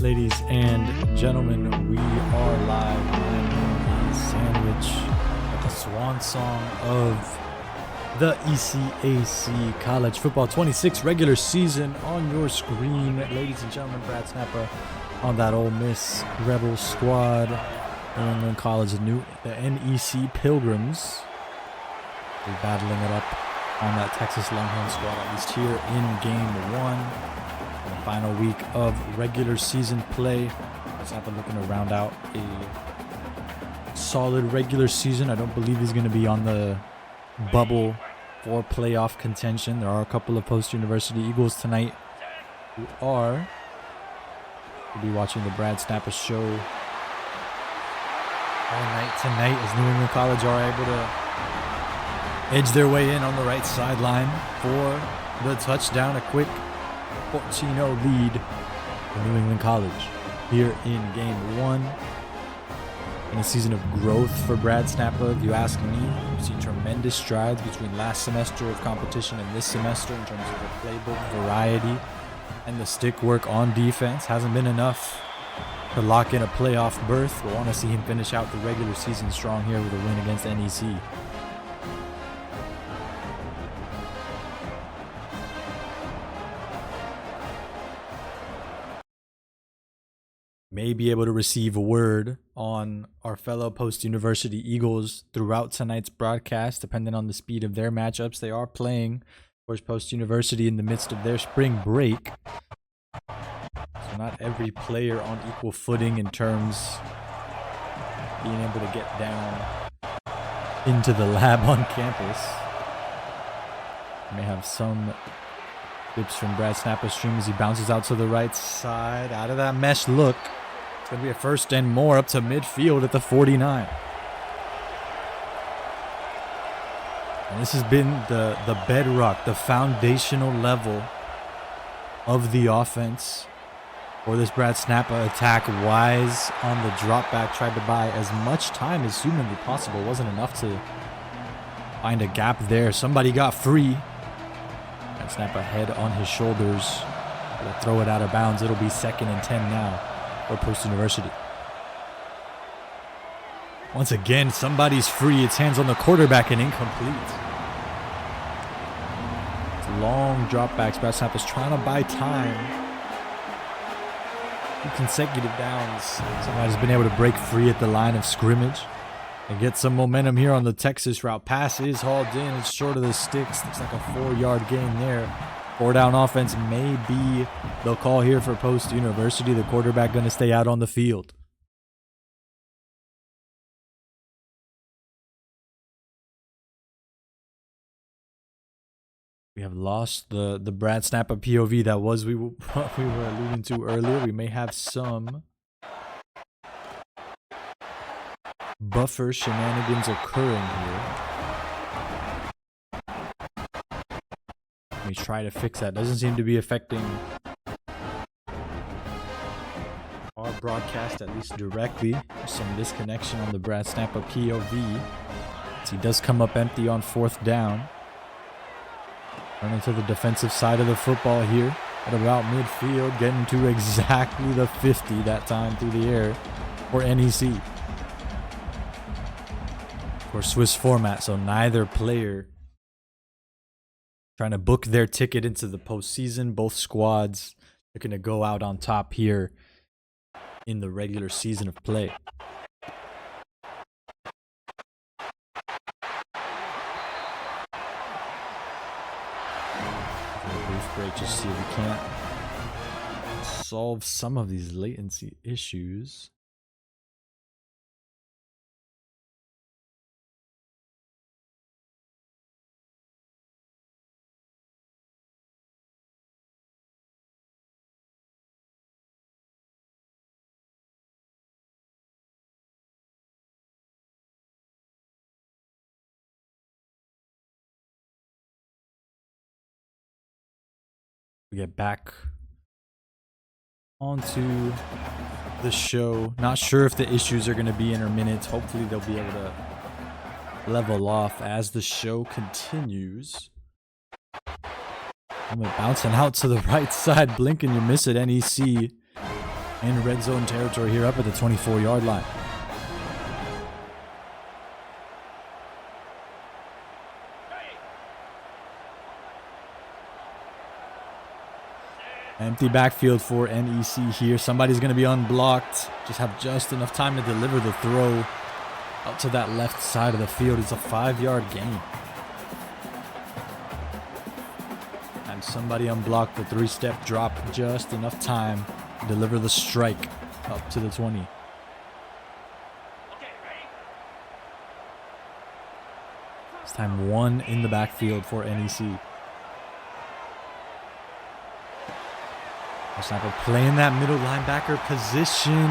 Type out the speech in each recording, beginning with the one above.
Ladies and gentlemen, we are live. My name is Sandwich at the swan song of the ECAC College Football 26 regular season on your screen. Ladies and gentlemen, BradSnappa on that Ole Miss Rebel squad. New England College, the NEC Pilgrims. We're battling it up on that Texas Longhorn squad, at least here in game one. The final week of regular season play. BradSnappa looking to round out a solid regular season. I don't believe he's going to be on the bubble for playoff contention. There are a couple of post-university Eagles tonight who will be watching the BradSnappa show all night tonight as New England College are able to edge their way in on the right sideline for the touchdown. A quick 14-0 lead for New England College here in game one. In a season of growth for BradSnappa, if you ask me. We've seen tremendous strides between last semester of competition and this semester in terms of the playbook variety and the stick work on defense. Hasn't been enough to lock in a playoff berth. We'll want to see him finish out the regular season strong here with a win against NEC. May be able to receive a word on our fellow post-university Eagles throughout tonight's broadcast, depending on the speed of their matchups. They are playing, of course, post-university in the midst of their spring break. So not every player on equal footing in terms of being able to get down into the lab on campus. We may have some clips from BradSnappa's stream as he bounces out to the right side. Out of that mesh look. It's going to be a first and more up to midfield at the 49. And this has been the bedrock, the foundational level of the offense for this BradSnappa attack. Wise on the drop back, tried to buy as much time as humanly possible. Wasn't enough to find a gap there. Somebody got free. BradSnappa head on his shoulders. Gonna throw it out of bounds. It'll be 2nd and 10 now for post-university. Once again, somebody's free. It's hands on the quarterback and incomplete. It's long dropbacks. BradSnappa's trying to buy time. 2 consecutive downs. Somebody's been able to break free at the line of scrimmage and get some momentum here on the Texas route. Pass is hauled in. It's short of the sticks. Looks like a 4-yard gain there. 4-down offense may be the call here for post-university. The quarterback going to stay out on the field. We have lost the BradSnappa POV that was we were alluding to earlier. We may have some buffer shenanigans occurring here. We try to fix that. Doesn't seem to be affecting our broadcast, at least directly. There's some disconnection on the BradSnappa POV. So he does come up empty on 4th down. Running to the defensive side of the football here at about midfield, getting to exactly the 50 that time through the air for NEC. Of course, Swiss format, so neither player trying to book their ticket into the postseason. Both squads looking to go out on top here in the regular season of play. Brief break just to see if we can't solve some of these latency issues. We get back onto the show. Not sure if the issues are going to be intermittent. Hopefully they'll be able to level off as the show continues. I'm bouncing out to the right side. Blink and you miss it. NEC in red zone territory here up at the 24-yard line. Empty backfield for NEC here. Somebody's going to be unblocked. Just have just enough time to deliver the throw out to that left side of the field. It's a 5-yard gain. And somebody unblocked the 3-step drop. Just enough time to deliver the strike up to the 20. This time 1 in the backfield for NEC. BradSnappa playing that middle linebacker position.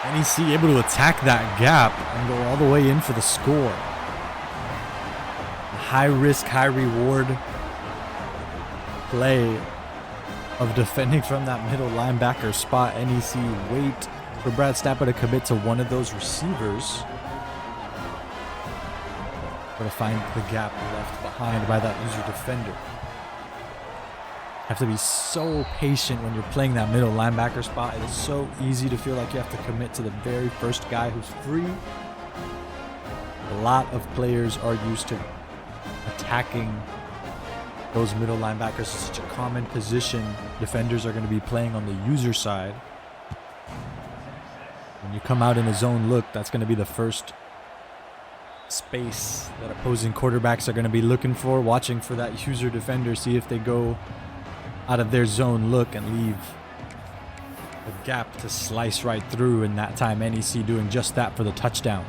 NEC able to attack that gap and go all the way in for the score. A high risk, high reward play of defending from that middle linebacker spot. NEC wait for BradSnappa to commit to one of those receivers, or to find the gap left behind by that user defender. Have to be so patient when you're playing that middle linebacker spot. It is so easy to feel like you have to commit to the very first guy who's free. A lot of players are used to attacking those middle linebackers. It's such a common position. Defenders are going to be playing on the user side. When you come out in a zone look, that's going to be the first space that opposing quarterbacks are going to be looking for, watching for that user defender, see if they go out of their zone look and leave a gap to slice right through. And that time NEC doing just that for the touchdown.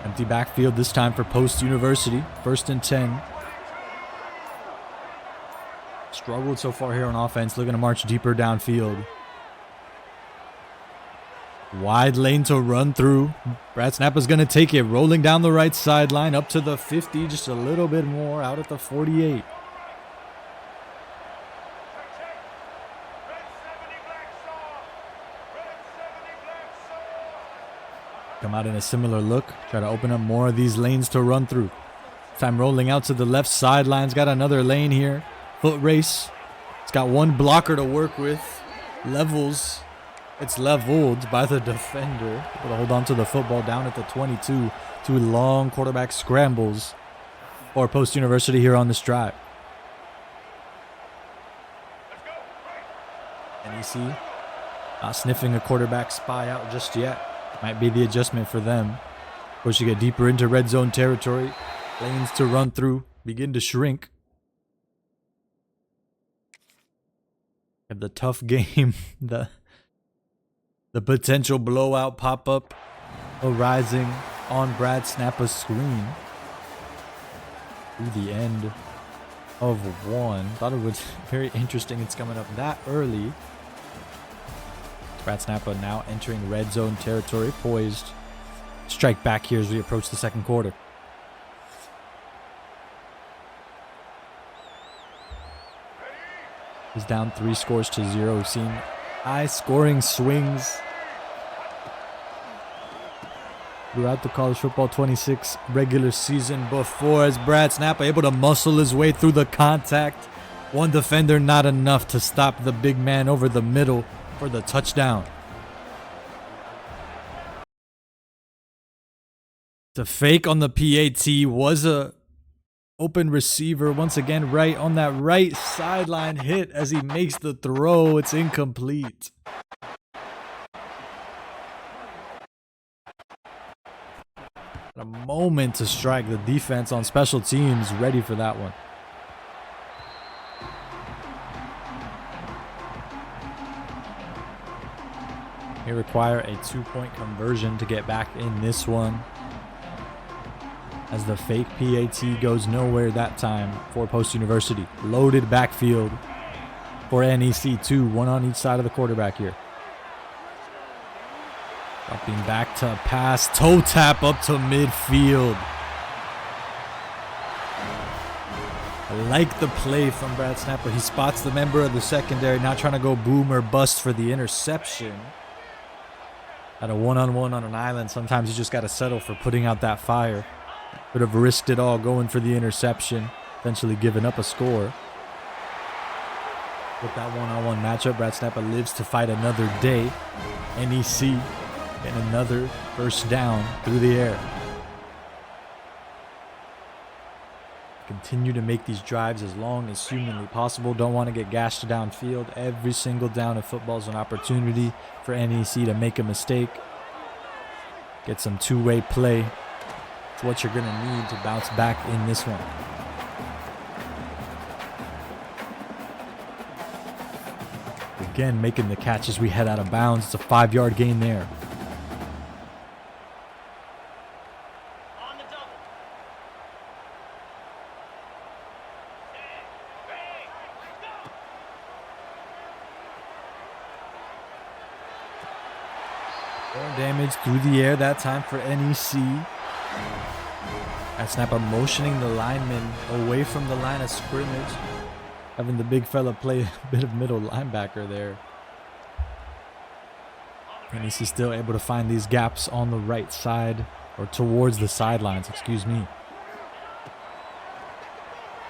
Empty backfield this time for Post University. 1st and 10. Struggled so far here on offense. Looking to march deeper downfield. Wide lane to run through. BradSnappa's going to take it. Rolling down the right sideline up to the 50. Just a little bit more out at the 48. Come out in a similar look. Try to open up more of these lanes to run through. Time rolling out to the left sideline. Got another lane here. Foot race. It's got one blocker to work with. Levels. It's leveled by the defender. Able to hold on to the football down at the 22. 2 long quarterback scrambles for Post University here on this drive. NEC not sniffing a quarterback spy out just yet. Might be the adjustment for them. Of course, you get deeper into red zone territory. Lanes to run through begin to shrink. Have the tough game. The potential blowout pop-up arising on BradSnappa's screen. Through the end of 1. Thought it was very interesting. It's coming up that early. BradSnappa now entering red zone territory. Poised. Strike back here as we approach the second quarter. He's down 3 scores to 0. We've seen high scoring swings throughout the college football 26 regular season before, as BradSnappa able to muscle his way through the contact. One defender not enough to stop the big man over the middle for the touchdown. The fake on the PAT was a open receiver once again right on that right sideline hit as he makes the throw. It's incomplete. A moment to strike. The defense on special teams ready for that one. They require a 2-point conversion to get back in this one, as the fake PAT goes nowhere that time for Post University. Loaded backfield for NEC. 2, 1 on each side of the quarterback here. Dropping back to pass. Toe tap up to midfield. I like the play from BradSnappa. He spots the member of the secondary, not trying to go boom or bust for the interception. At a one-on-one on an island, sometimes you just got to settle for putting out that fire. Could have risked it all going for the interception, eventually giving up a score. with that one-on-one matchup. BradSnappa lives to fight another day. NEC and another first down through the air. Continue to make these drives as long as humanly possible. Don't want to get gashed downfield. Every single down of football is an opportunity for NEC to make a mistake. Get some two-way play. It's what you're going to need to bounce back in this one. Again, making the catch as we head out of bounds. It's a 5-yard gain there. Damage through the air that time for NEC. BradSnappa motioning the lineman away from the line of scrimmage. Having the big fella play a bit of middle linebacker there. NEC still able to find these gaps on the right side, or towards the sidelines, excuse me.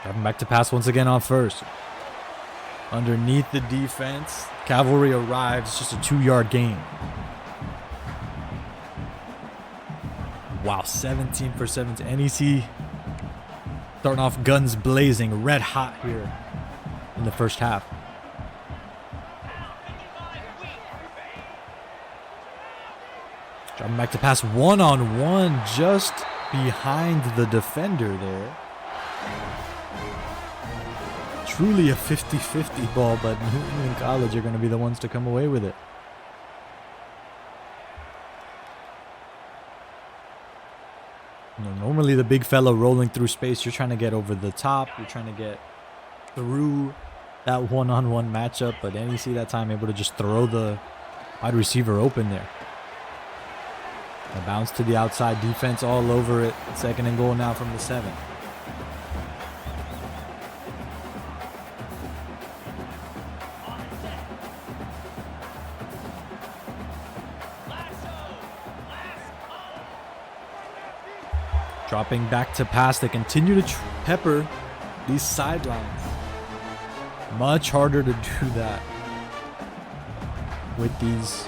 Driving back to pass once again on first. Underneath the defense, cavalry arrives, just a 2-yard gain. Wow, 17 for 17. NEC starting off guns blazing, red hot here in the first half. Dropping back to pass one-on-one just behind the defender there. Truly a 50-50 ball, but New England College are going to be the ones to come away with it. Normally the big fella rolling through space, you're trying to get over the top, you're trying to get through that one-on-one matchup, but NEC that time able to just throw the wide receiver open there. A bounce to the outside, defense all over it. 2nd and goal now from the 7. Dropping back to pass. They continue to pepper these sidelines. Much harder to do that with these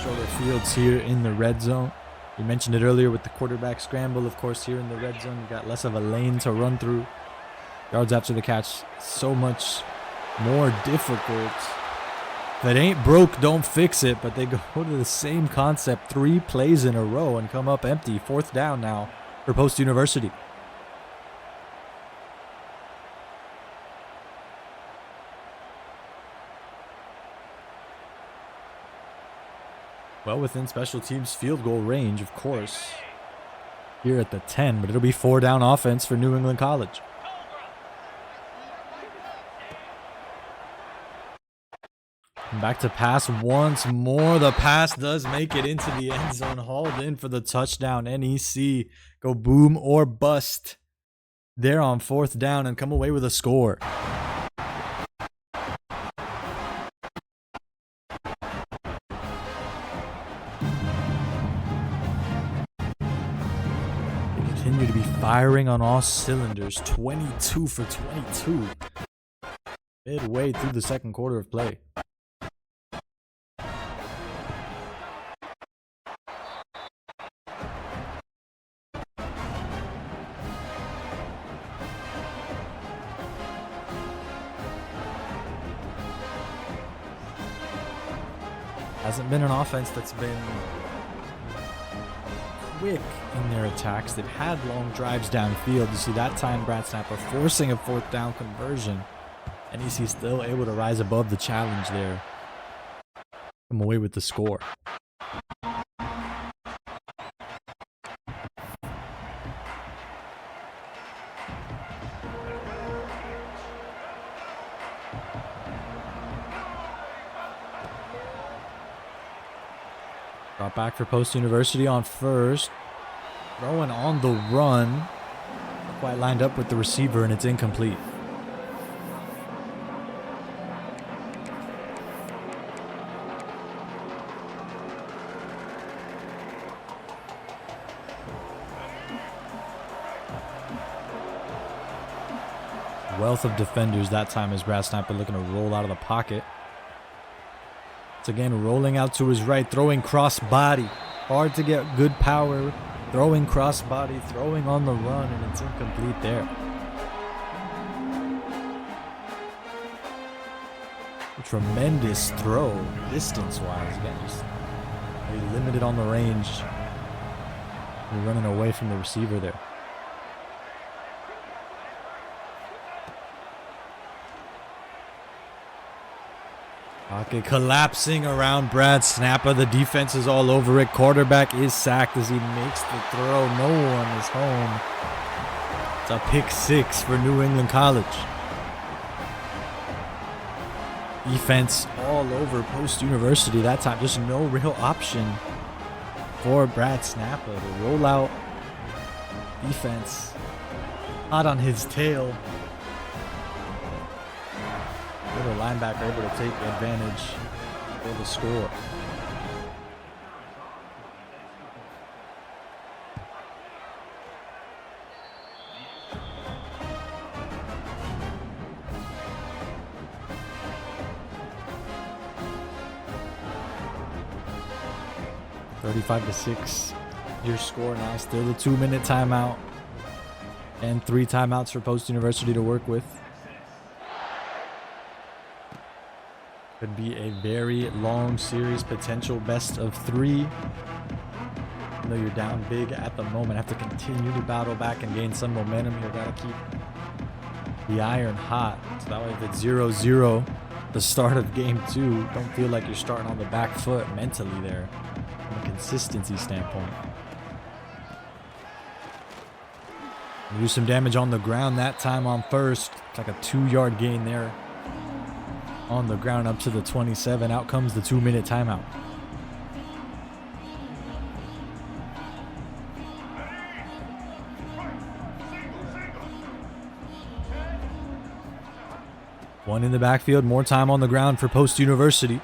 shoulder fields here in the red zone. We mentioned it earlier with the quarterback scramble. Of course, here in the red zone, you got less of a lane to run through. Yards after the catch, so much more difficult. If it ain't broke, don't fix it. But they go to the same concept 3 plays in a row and come up empty. 4th down now for Post University. Well within special teams field goal range, of course, here at the 10, but it'll be 4 down offense for New England College. Back to pass once more. The pass does make it into the end zone, hauled in for the touchdown. NEC go boom or bust there on 4th down and come away with a score. Continue to be firing on all cylinders. 22 for 22 midway through the 2nd quarter of play. Hasn't been an offense that's been quick in their attacks. They've had long drives downfield. You see that time BradSnappa forcing a 4th down conversion. NEC still able to rise above the challenge there. Come away with the score. Drop back for Post University on first. Throwing on the run. Not quite lined up with the receiver, and it's incomplete. wealth of defenders that time as BradSnappa looking to roll out of the pocket. It's again rolling out to his right, throwing cross body. Hard to get good power. Throwing cross body, throwing on the run, and it's incomplete there. A tremendous throw distance-wise. Again, just really limited on the range. We're running away from the receiver there. Pocket collapsing around BradSnappa. The defense is all over it. Quarterback is sacked as he makes the throw. No one is home. It's a pick six for New England College. Defense all over Post University that time. Just no real option for BradSnappa to roll out. Defense hot on his tail. The linebacker able to take advantage for the score. (35-6) your score now. Still a 2-minute timeout and 3 timeouts for Post University to work with. Could be a very long series, potential best of 3. Even though you're down big at the moment, have to continue to battle back and gain some momentum here. Got to keep the iron hot. So that way if it's 0-0, the start of game 2, don't feel like you're starting on the back foot mentally there from a consistency standpoint. Do some damage on the ground that time on first. It's like a 2-yard gain there. On the ground up to the 27. Out comes the 2-minute timeout. One in the backfield. More time on the ground for Post University.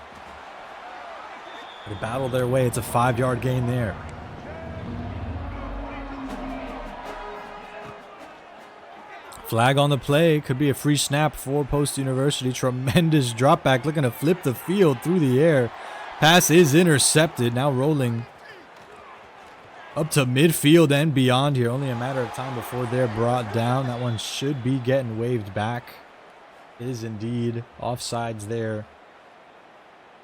They battle their way. It's a 5-yard gain there. Flag on the play. Could be a free snap for Post University. Tremendous drop back. Looking to flip the field through the air. Pass is intercepted. Now rolling up to midfield and beyond here. Only a matter of time before they're brought down. That one should be getting waved back. It is indeed offsides there.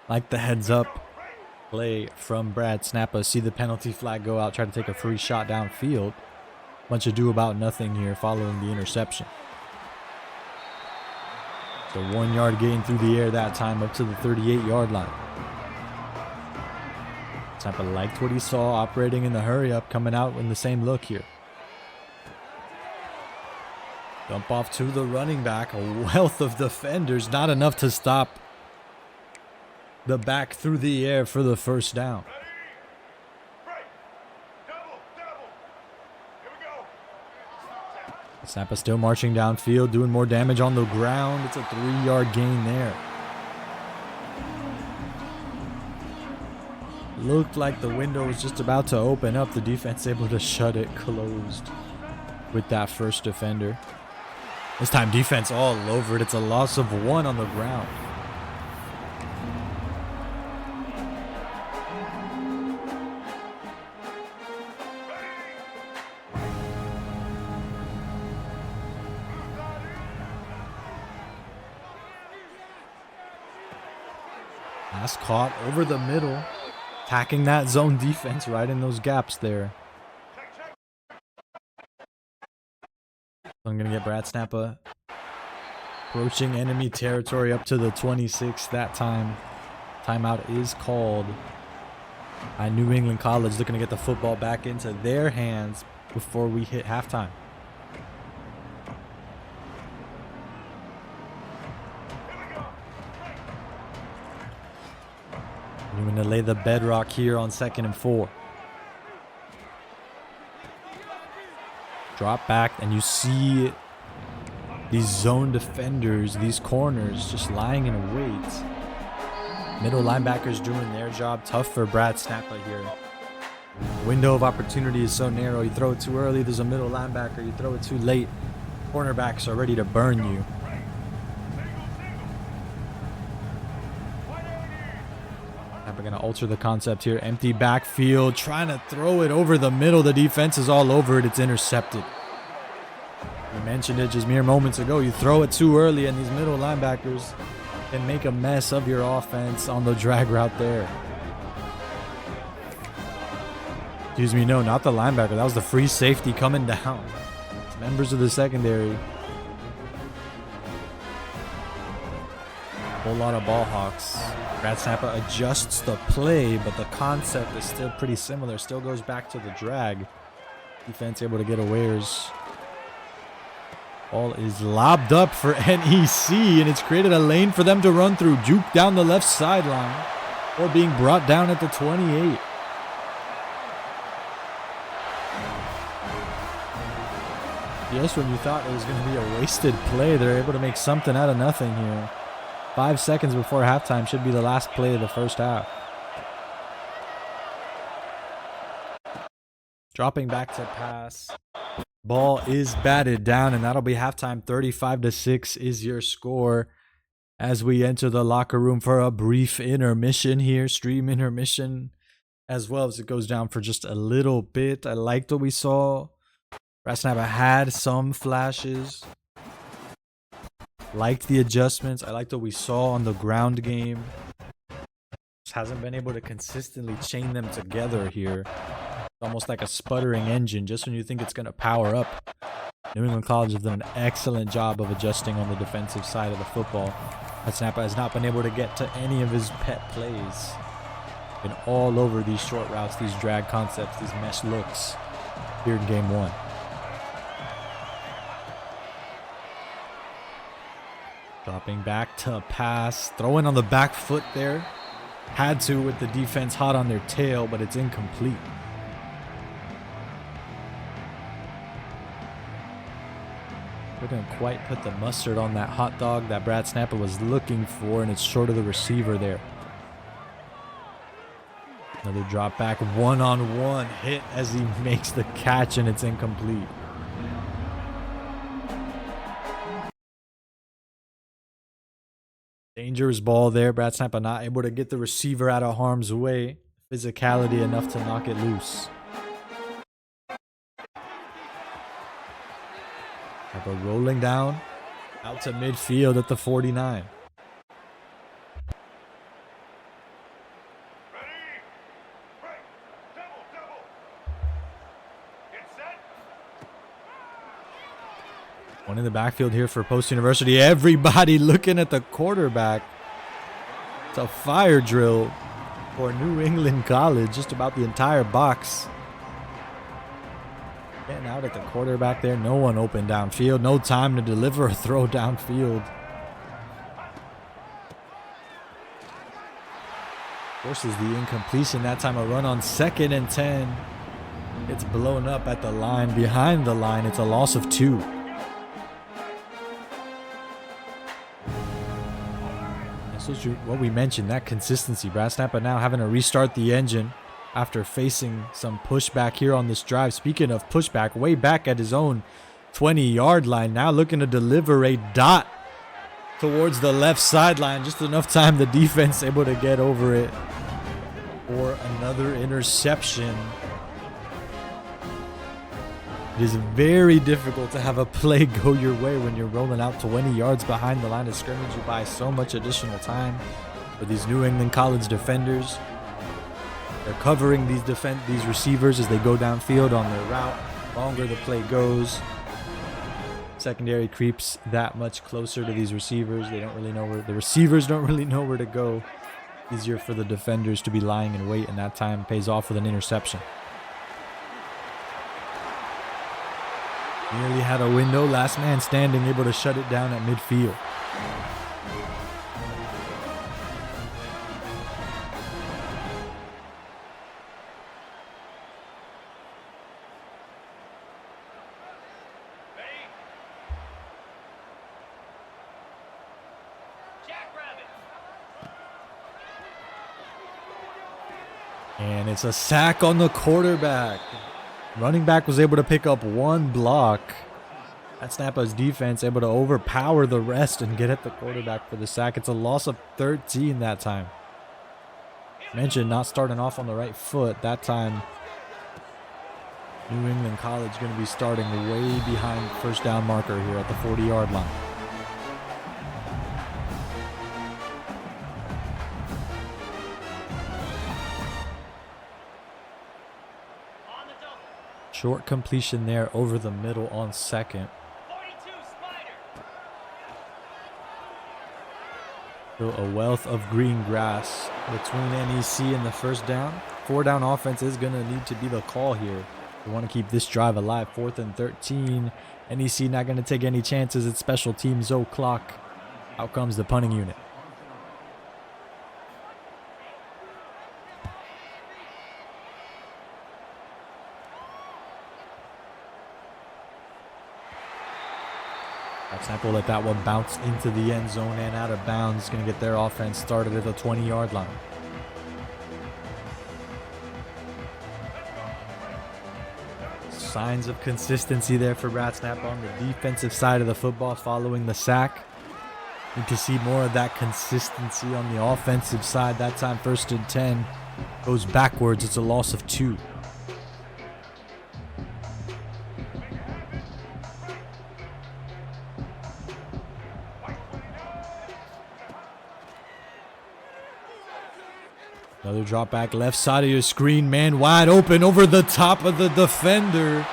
Like the heads up play from BradSnappa. See the penalty flag go out. Try to take a free shot downfield. Bunch of do about nothing here following the interception. It's a 1-yard gain through the air that time up to the 38-yard line. Snappa liked what he saw operating in the hurry up, coming out in the same look here. Dump off to the running back. A wealth of defenders. Not enough to stop the back through the air for the first down. Snappa still marching downfield, doing more damage on the ground. It's a 3-yard gain there. Looked like the window was just about to open up. The defense able to shut it closed with that first defender. This time defense all over it. It's a loss of 1 on the ground. Pass caught over the middle, attacking that zone defense right in those gaps there. I'm going to get BradSnappa approaching enemy territory up to the 26 that time. Timeout is called by New England College, looking to get the football back into their hands before we hit halftime. We're going to lay the bedrock here on 2nd and 4. Drop back, and you see these zone defenders, these corners, just lying in wait. Middle linebackers doing their job. Tough for BradSnappa here. Window of opportunity is so narrow. You throw it too early, there's a middle linebacker. You throw it too late, Cornerbacks are ready to burn you. We're going to alter the concept here. Empty backfield, trying to throw it over the middle. The defense is all over it. It's intercepted. We mentioned it just mere moments ago. You throw it too early, and these middle linebackers can make a mess of your offense on the drag route there. Excuse me, no, not the linebacker. That was the free safety coming down. It's members of the secondary. Whole lot of ball hawks. BradSnappa adjusts the play, but the concept is still pretty similar. Still goes back to the drag. Defense able to get awares. Ball is lobbed up for NEC, and it's created a lane for them to run through. Juke down the left sideline, or being brought down at the 28. Yes, when you thought it was going to be a wasted play, they're able to make something out of nothing here. 5 seconds before halftime should be the last play of the first half. Dropping back to pass. Ball is batted down, and that'll be halftime. 35-6 is your score as we enter the locker room for a brief intermission here. Stream intermission as well, as it goes down for just a little bit. I liked what we saw. BradSnappa had some flashes. Liked the adjustments. I liked what we saw on the ground game. Just hasn't been able to consistently chain them together here. It's almost like a sputtering engine just when you think it's going to power up. New England College has done an excellent job of adjusting on the defensive side of the football. BradSnappa has not been able to get to any of his pet plays. Been all over these short routes, these drag concepts, these mesh looks here in game one. Dropping back to pass. Throwing on the back foot there. Had to with the defense hot on their tail, but it's incomplete. Couldn't quite put the mustard on that hot dog that BradSnappa was looking for, and it's short of the receiver there. Another drop back, one-on-one hit as he makes the catch, and it's incomplete. Dangerous ball there. BradSnappa not able to get the receiver out of harm's way. Physicality enough to knock it loose. BradSnappa rolling down out to midfield at the 49. One in the backfield here for Post University. Everybody looking at the quarterback. It's a fire drill for New England College. Just about the entire box. Getting out at the quarterback there. No one open downfield. No time to deliver a throw downfield. Forces the incompletion. That time a run on 2nd and 10. It's blown up at the line. Behind the line, it's a loss of 2. This was what we mentioned, that consistency. BradSnappa now having to restart the engine after facing some pushback here on this drive. Speaking of pushback, way back at his own 20-yard line. Now looking to deliver a dot towards the left sideline. Just enough time the defense able to get over it for another interception. It is very difficult to have a play go your way when you're rolling out 20 yards behind the line of scrimmage. You buy so much additional time for these New England College defenders. They're covering these receivers as they go downfield on their route. Longer the play goes, secondary creeps that much closer to these receivers. They don't really know where the receivers don't really know where to go. Easier for the defenders to be lying in wait, and that time pays off with an interception. Nearly had a window. Last man standing, able to shut it down at midfield. And it's a sack on the quarterback. Running back was able to pick up one block BradSnappa's defense able to overpower the rest and get at the quarterback for the sack. It's a loss of 13 that time. Mentioned not starting off on the right foot. That time, New England College going to be starting way behind first down marker here at the 40-yard line. Short completion there over the middle on second. So a wealth of green grass between NEC and the first down. 4-down offense is going to need to be the call here. We want to keep this drive alive. 4th and 13. NEC not going to take any chances. It's special teams o'clock. Out comes the punting unit. BradSnappa will let that one bounce into the end zone and out of bounds. Going to get their offense started at the 20-yard line. Signs of consistency there for BradSnappa on the defensive side of the football following the sack. Need to see more of that consistency on the offensive side. That time 1st and 10 goes backwards. It's a loss of 2. Another drop back left side of your screen, man wide open over the top of the defender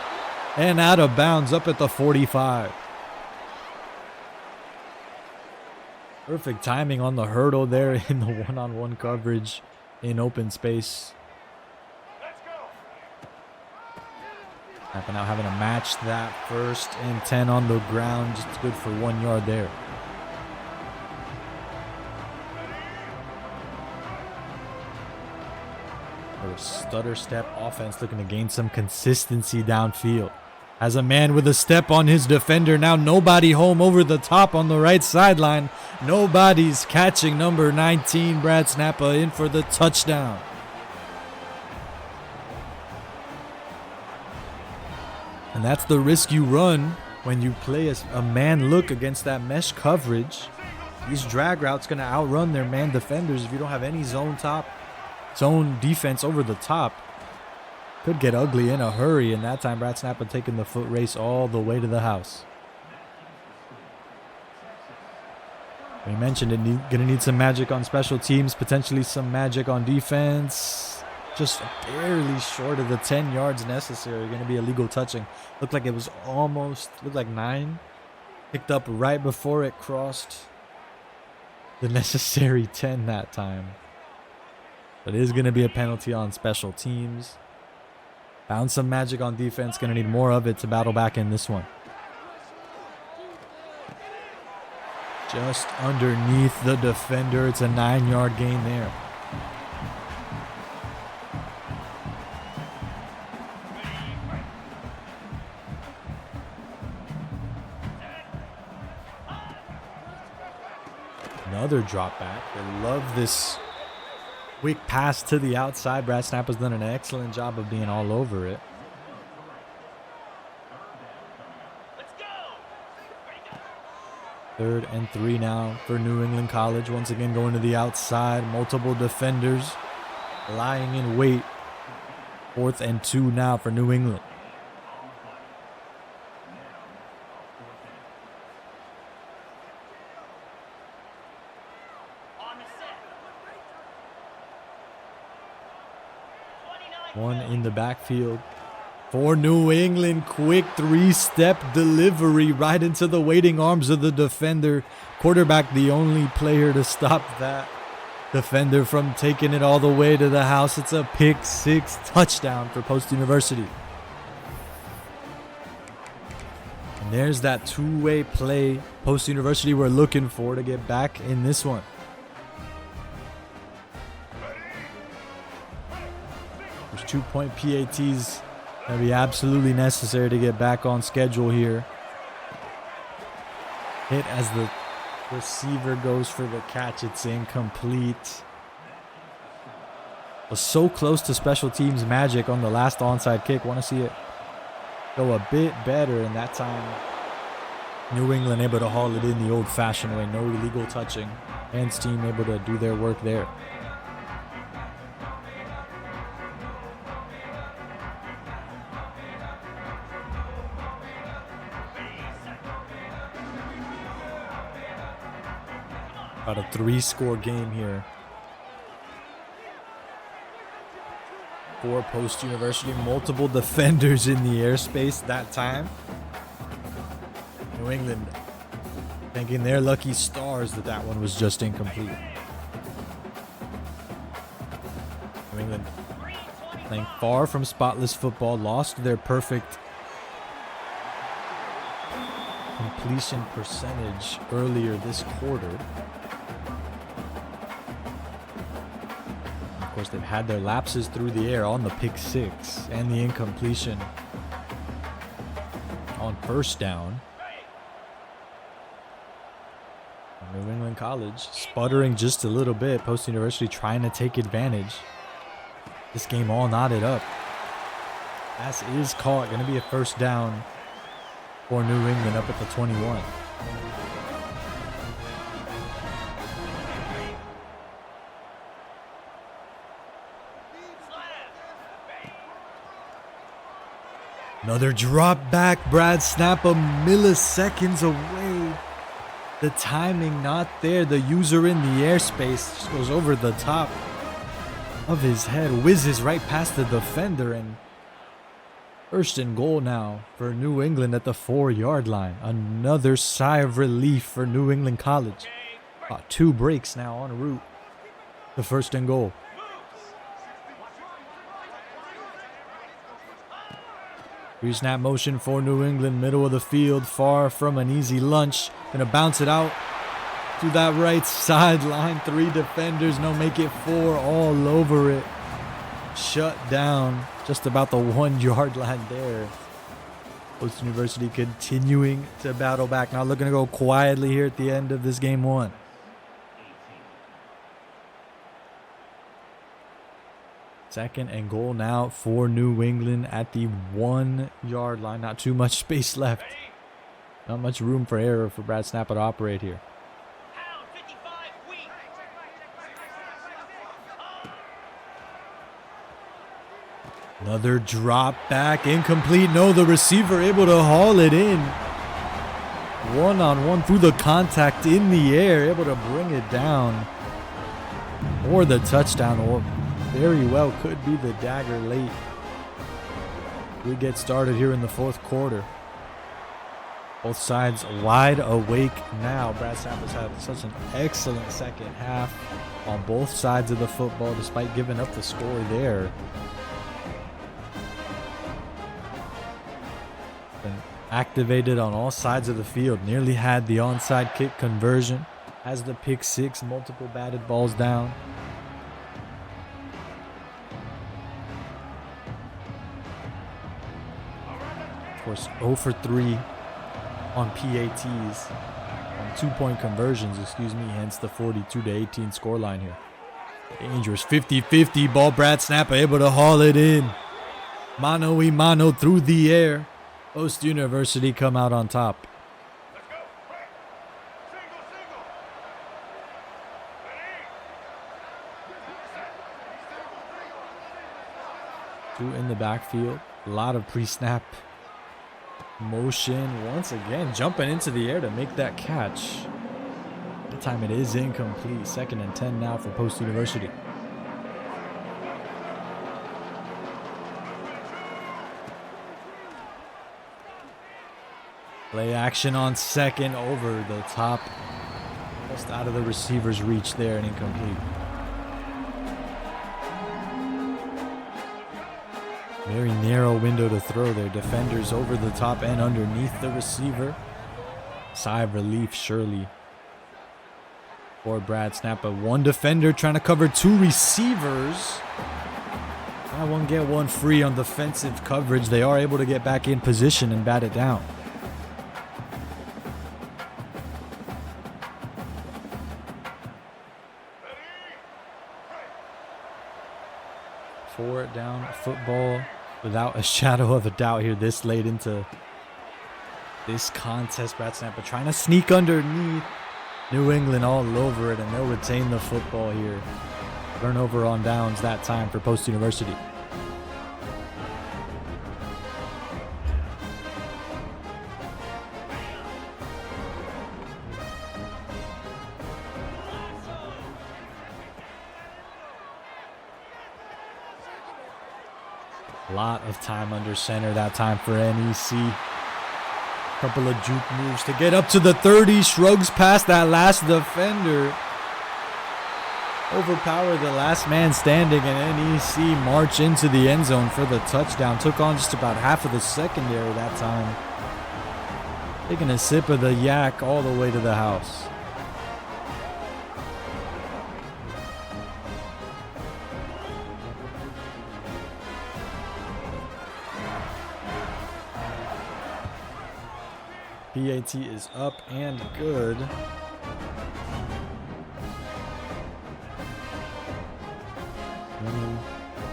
and out of bounds up at the 45. Perfect timing on the hurdle there in the one-on-one coverage in open space. Snappa now having to match that 1st and 10 on the ground, just good for 1 yard there. Stutter step offense looking to gain some consistency downfield. Has a man with a step on his defender. Now nobody home over the top on the right sideline. Nobody's catching number 19. BradSnappa in for the touchdown. And that's the risk you run when you play a man look against that mesh coverage. These drag routes going to outrun their man defenders if you don't have any zone defense over the top. Could get ugly in a hurry, and that time BradSnappa taking the foot race all the way to the house. We mentioned it, gonna need some magic on special teams, potentially some magic on defense. Just barely short of the 10 yards necessary. Gonna be illegal touching. Looked like it was looked like 9. Picked up right before it crossed the necessary 10 that time. But it is going to be a penalty on special teams. Found some magic on defense. Going to need more of it to battle back in this one. Just underneath the defender. It's a 9-yard gain there. Another drop back. I love this quick pass to the outside. BradSnappa's done an excellent job of being all over it. Let's go. 3rd and 3 now for New England College. Once again going to the outside. Multiple defenders lying in wait. 4th and 2 now for New England. One in the backfield for New England. Quick 3-step delivery right into the waiting arms of the defender. Quarterback the only player to stop that defender from taking it all the way to the house. It's a pick 6 touchdown for Post University. And there's that two-way play Post University we're looking for to get back in this one. There's 2-point PATs going to be absolutely necessary to get back on schedule here. Hit as the receiver goes for the catch. It's incomplete. Was so close to special teams magic on the last onside kick. Want to see it go a bit better, and that time New England able to haul it in the old-fashioned way. No illegal touching. Hands team able to do their work there. About a 3-score game here. For Post University, multiple defenders in the airspace that time. New England thanking their lucky stars that that one was just incomplete. New England playing far from spotless football, lost their perfect completion percentage earlier this quarter. Of course, they've had their lapses through the air on the pick six and the incompletion on first down. New England College sputtering just a little bit. Post University trying to take advantage. This game all knotted up. Pass is caught. Going to be a first down for New England up at the 21. Another drop back. BradSnappa milliseconds away. The timing not there. The user in the airspace just goes over the top of his head. Whizzes right past the defender. And first and goal now for New England at the 4-yard line. Another sigh of relief for New England College. About 2 breaks now en route to first and goal. Pre-snap motion for New England, middle of the field, far from an easy lunch. Gonna bounce it out to that right sideline. 3 defenders, no, make it 4 all over it. Shut down just about the 1-yard line there. Post University continuing to battle back. Now looking to go quietly here at the end of this game 1. Second and goal now for New England at the 1-yard line. Not too much space left. Not much room for error for BradSnappa to operate here. Another drop back, incomplete. No, the receiver able to haul it in. One-on-one through the contact in the air, able to bring it down. Or the touchdown, or very well could be the dagger late. We get started here in the 4th quarter. Both sides wide awake now. BradSnappa's had such an excellent second half on both sides of the football, despite giving up the score there. Been activated on all sides of the field. Nearly had the onside kick conversion. Has the pick 6, multiple batted balls down. Of course, 0 for 3 on PATs, on 2-point conversions, hence the 42-18 scoreline here. Dangerous 50-50 ball. BradSnappa able to haul it in. Mano-y-mano through the air. Post University come out on top. Two in the backfield. A lot of pre-snap motion. Once again, jumping into the air to make that catch. That time it is incomplete. 2nd and 10 now for Post University. Play action on 2nd, over the top. Just out of the receiver's reach there and incomplete. Very narrow window to throw there. Defenders over the top and underneath the receiver. Sigh of relief, surely, for BradSnappa. 1 defender trying to cover 2 receivers. Buy one, get one free on defensive coverage. They are able to get back in position and bat it down. Four down football without a shadow of a doubt here this late into this contest. BradSnappa trying to sneak underneath. New England all over it, and they'll retain the football here. Turnover on downs that time for Post University. A lot of time under center that time for NEC. Couple of juke moves to get up to the 30. Shrugs past that last defender. Overpower the last man standing, and NEC march into the end zone for the touchdown. Took on just about half of the secondary that time. Taking a sip of the yak all the way to the house. PAT is up and good.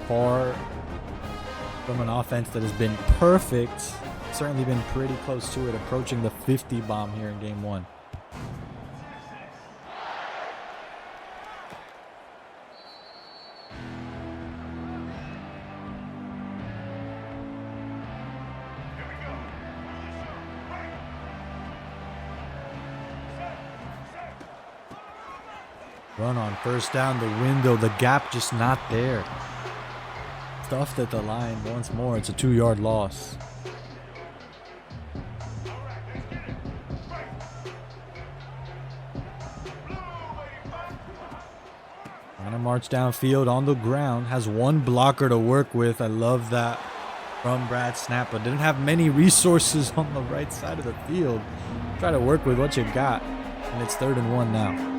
Far from an offense that has been perfect. Certainly been pretty close to it, approaching the 50 bomb here in game one. Run on first down, the window, the gap just not there. Stuffed at the line once more. It's a 2-yard loss. Trying to march downfield on the ground. Has one blocker to work with. I love that from BradSnappa. Didn't have many resources on the right side of the field. Try to work with what you got. And it's 3rd and 1 now.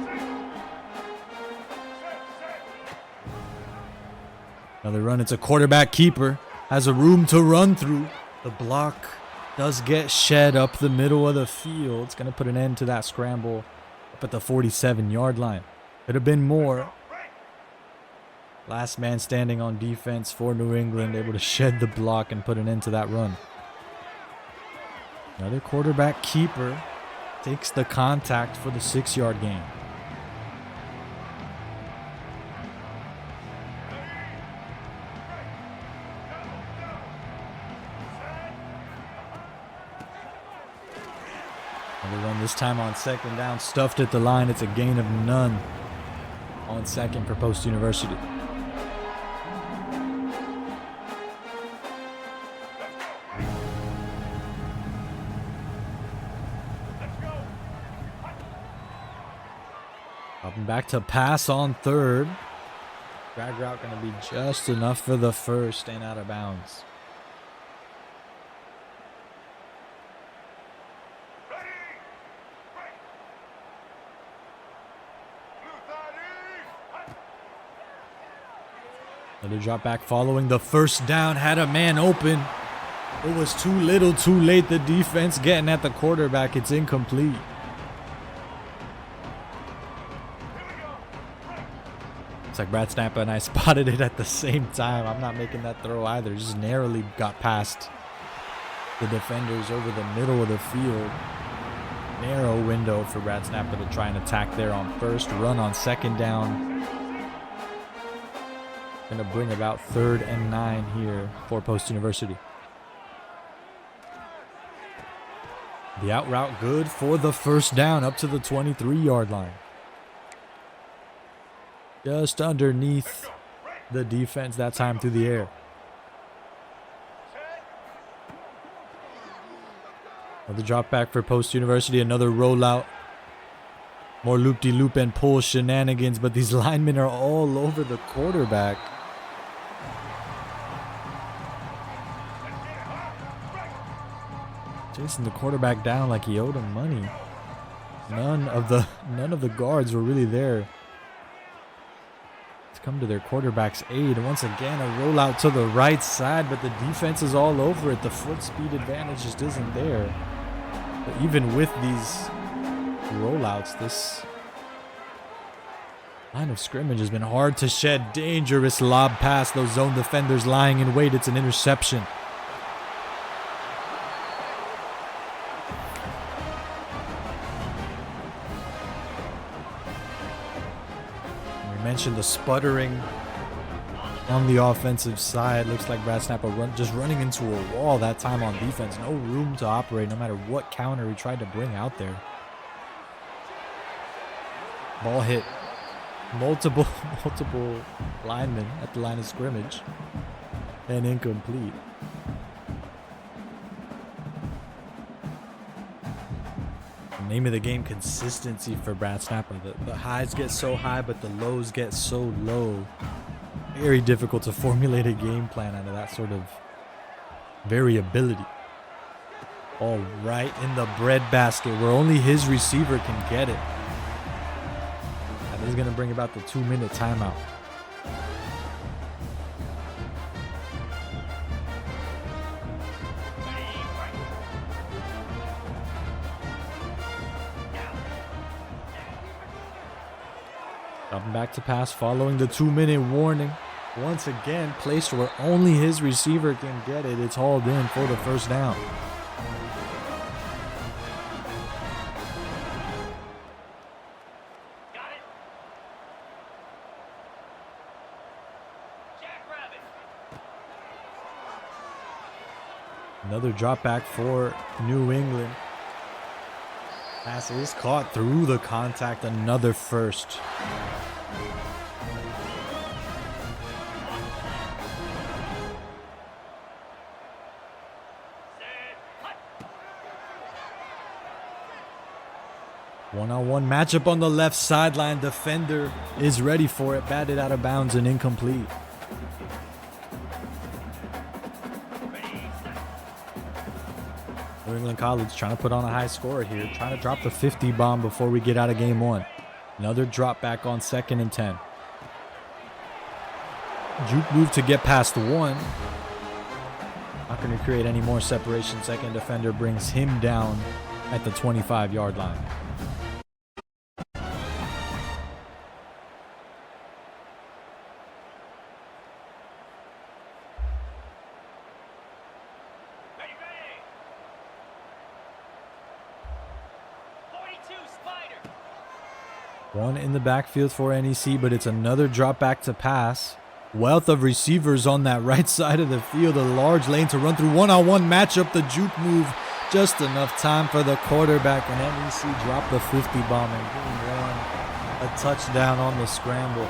Another run. It's a quarterback keeper. Has a room to run through. The block does get shed up the middle of the field. It's going to put an end to that scramble up at the 47-yard line. Could have been more. Last man standing on defense for New England, able to shed the block and put an end to that run. Another quarterback keeper takes the contact for the 6-yard gain. Another run this time on 2nd down, stuffed at the line. It's a gain of none on 2nd for Post University. Dropping back to pass on 3rd. Drag route going to be just enough for the first and out of bounds. Another drop back following the first down. Had a man open. It was too little, too late. The defense getting at the quarterback. It's incomplete. It's like BradSnappa and I spotted it at the same time. I'm not making that throw either. Just narrowly got past the defenders over the middle of the field. Narrow window for BradSnappa to try and attack there on first. Run on 2nd down. Going to bring about 3rd and 9 here for Post University. The out route good for the first down up to the 23-yard line. Just underneath the defense that time through the air. Another drop back for Post University. Another rollout. More loop-de-loop and pull shenanigans, but these linemen are all over the quarterback. Chasing the quarterback down like he owed him money. None of the guards were really there to come to their quarterback's aid. And once again, a rollout to the right side, but the defense is all over it. The foot speed advantage just isn't there. But even with these rollouts, this line of scrimmage has been hard to shed. Dangerous lob pass. Those zone defenders lying in wait. It's an interception. mentioned the sputtering on the offensive side. Looks like BradSnappa just running into a wall that time on defense. No room to operate no matter what counter he tried to bring out there. Ball hit multiple linemen at the line of scrimmage and incomplete. The name of the game, consistency for BradSnappa. The highs get so high, but the lows get so low. Very difficult to formulate a game plan out of that sort of variability. All right, in the breadbasket where only his receiver can get it. And this is going to bring about the 2-minute timeout. Dropping back to pass following the 2-minute warning. Once again, placed where only his receiver can get it. It's hauled in for the first down. Got it. Jackrabbit. Another drop back for New England. Pass is caught through the contact. Another first. One-on-one matchup on the left sideline. Defender is ready for it. Batted out of bounds and incomplete. New England College trying to put on a high score here. Trying to drop the 50 bomb before we get out of game one. Another drop back on 2nd and 10. Juke move to get past one. Not going to create any more separation. Second defender brings him down at the 25-yard line. One in the backfield for NEC, but it's another drop back to pass. Wealth of receivers on that right side of the field. A large lane to run through. One-on-one matchup. The juke move. Just enough time for the quarterback. And NEC dropped the 50 bomb and game one. A touchdown on the scramble.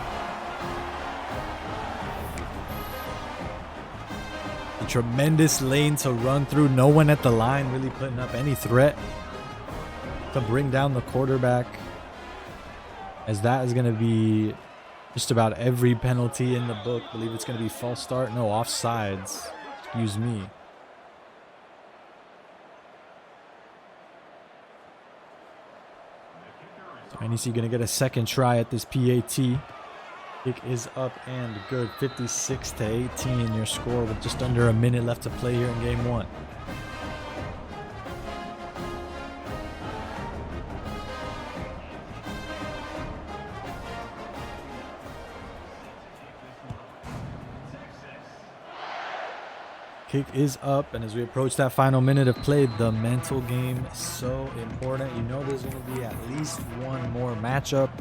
A tremendous lane to run through. No one at the line really putting up any threat to bring down the quarterback. As that is going to be just about every penalty in the book. I believe it's going to be false start. No, offsides. Excuse me. So NEC going to get a second try at this PAT. Kick is up and good. 56-18 your score with just under a minute left to play here in game one. Kick is up, and as we approach that final minute of play, the mental game is so important. You know there's going to be at least one more matchup.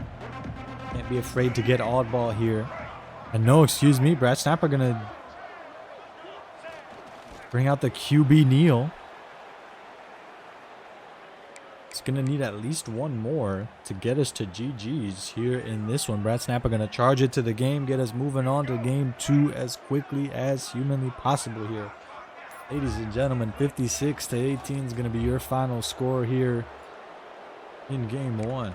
Can't be afraid to get oddball here. And no, excuse me, BradSnappa going to bring out the QB kneel. It's going to need at least one more to get us to GG's here in this one. BradSnappa going to charge it to the game, get us moving on to game two as quickly as humanly possible here. Ladies and gentlemen, 56-18 is going to be your final score here in game one.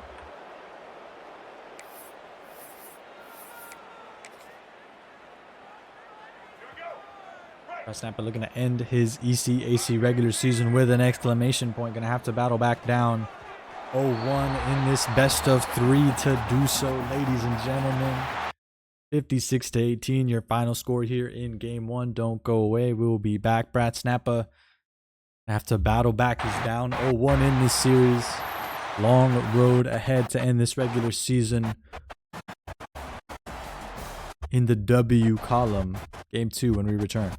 BradSnappa looking to end his ECAC regular season with an exclamation point. Going to have to battle back down 0-1 in this best of three to do so, ladies and gentlemen. 56-18, your final score here in game one. Don't go away. We will be back. BradSnappa have to battle back. He's down 0-1 in this series. Long road ahead to end this regular season in the W column. Game two when we return.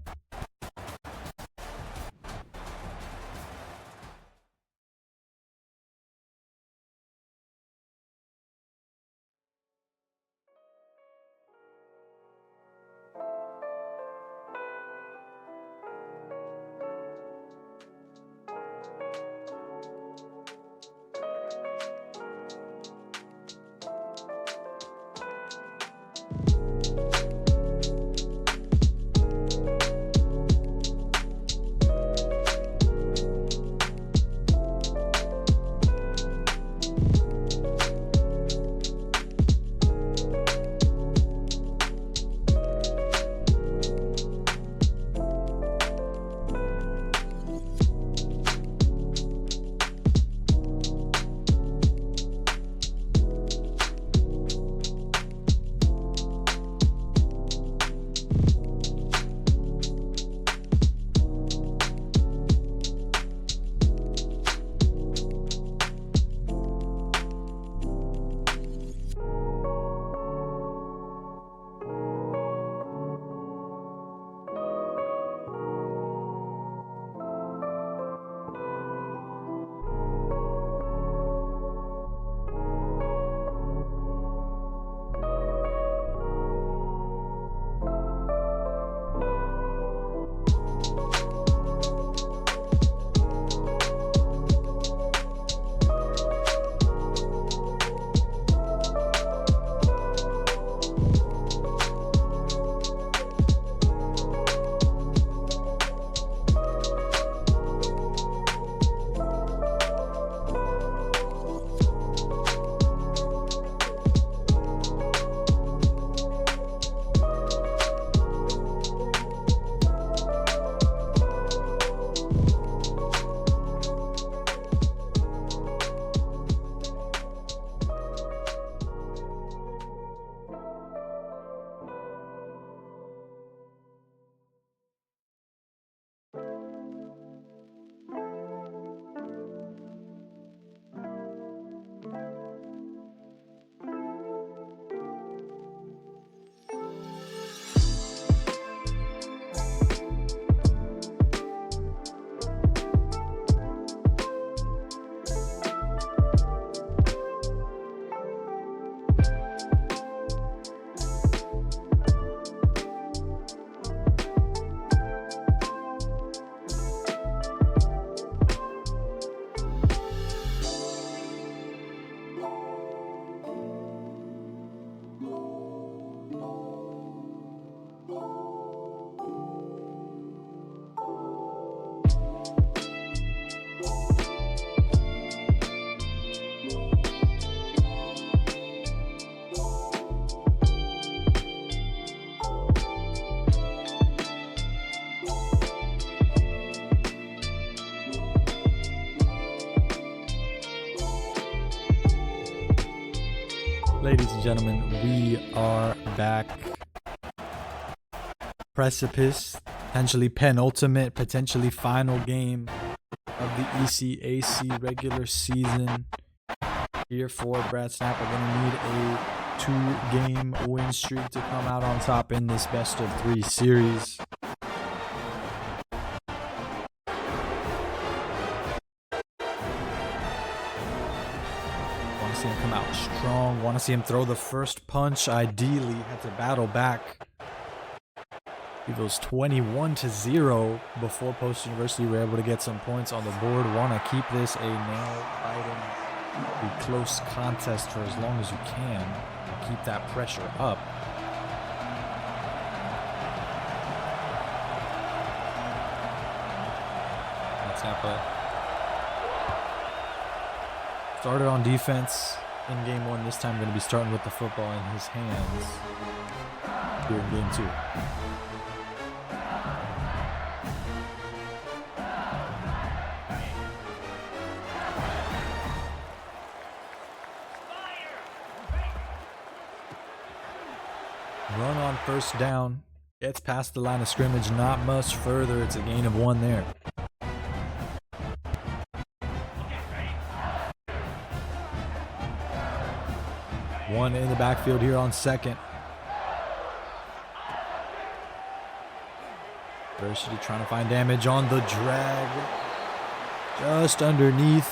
Ladies and gentlemen, we are back. Precipice, potentially penultimate, potentially final game of the ECAC regular season. Here for BradSnappa, gonna need a 2-game win streak to come out on top in this best of 3 series. Want to see him come out strong. Want to see him throw the first punch. Ideally, have to battle back. It was 21-0 before Post University were able to get some points on the board. Want to keep this a nail-biting, a close contest for as long as you can and keep that pressure up. BradSnappa started on defense in game 1. This time going to be starting with the football in his hands here in game 2. Run on first down. Gets past the line of scrimmage. Not much further. It's a gain of 1 there. One in the backfield here on second. University trying to find damage on the drag. Just underneath.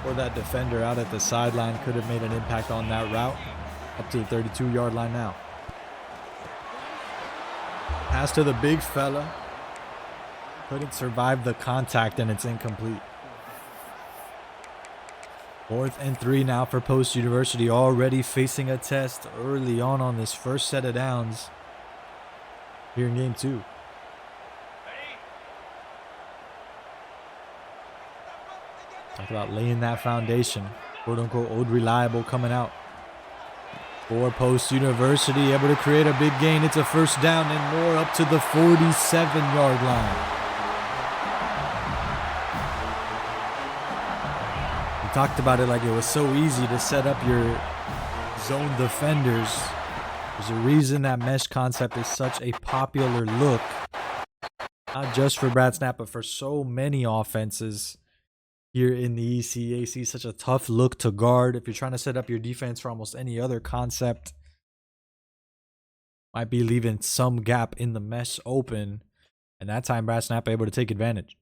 Or that defender out at the sideline could have made an impact on that route. Up to the 32-yard line now. Pass to the big fella. Couldn't survive the contact and it's incomplete. 4th and 3 now for Post University. Already facing a test early on this first set of downs here in game 2. Talk about laying that foundation. Quote unquote old reliable coming out. For Post University, able to create a big gain. It's a first down and more up to the 47-yard line. We talked about it like it was so easy to set up your zone defenders. There's a reason that mesh concept is such a popular look. Not just for BradSnappa, but for so many offenses. Here in the ECAC, such a tough look to guard. If you're trying to set up your defense for almost any other concept, might be leaving some gap in the mesh open. And that time, BradSnappa able to take advantage.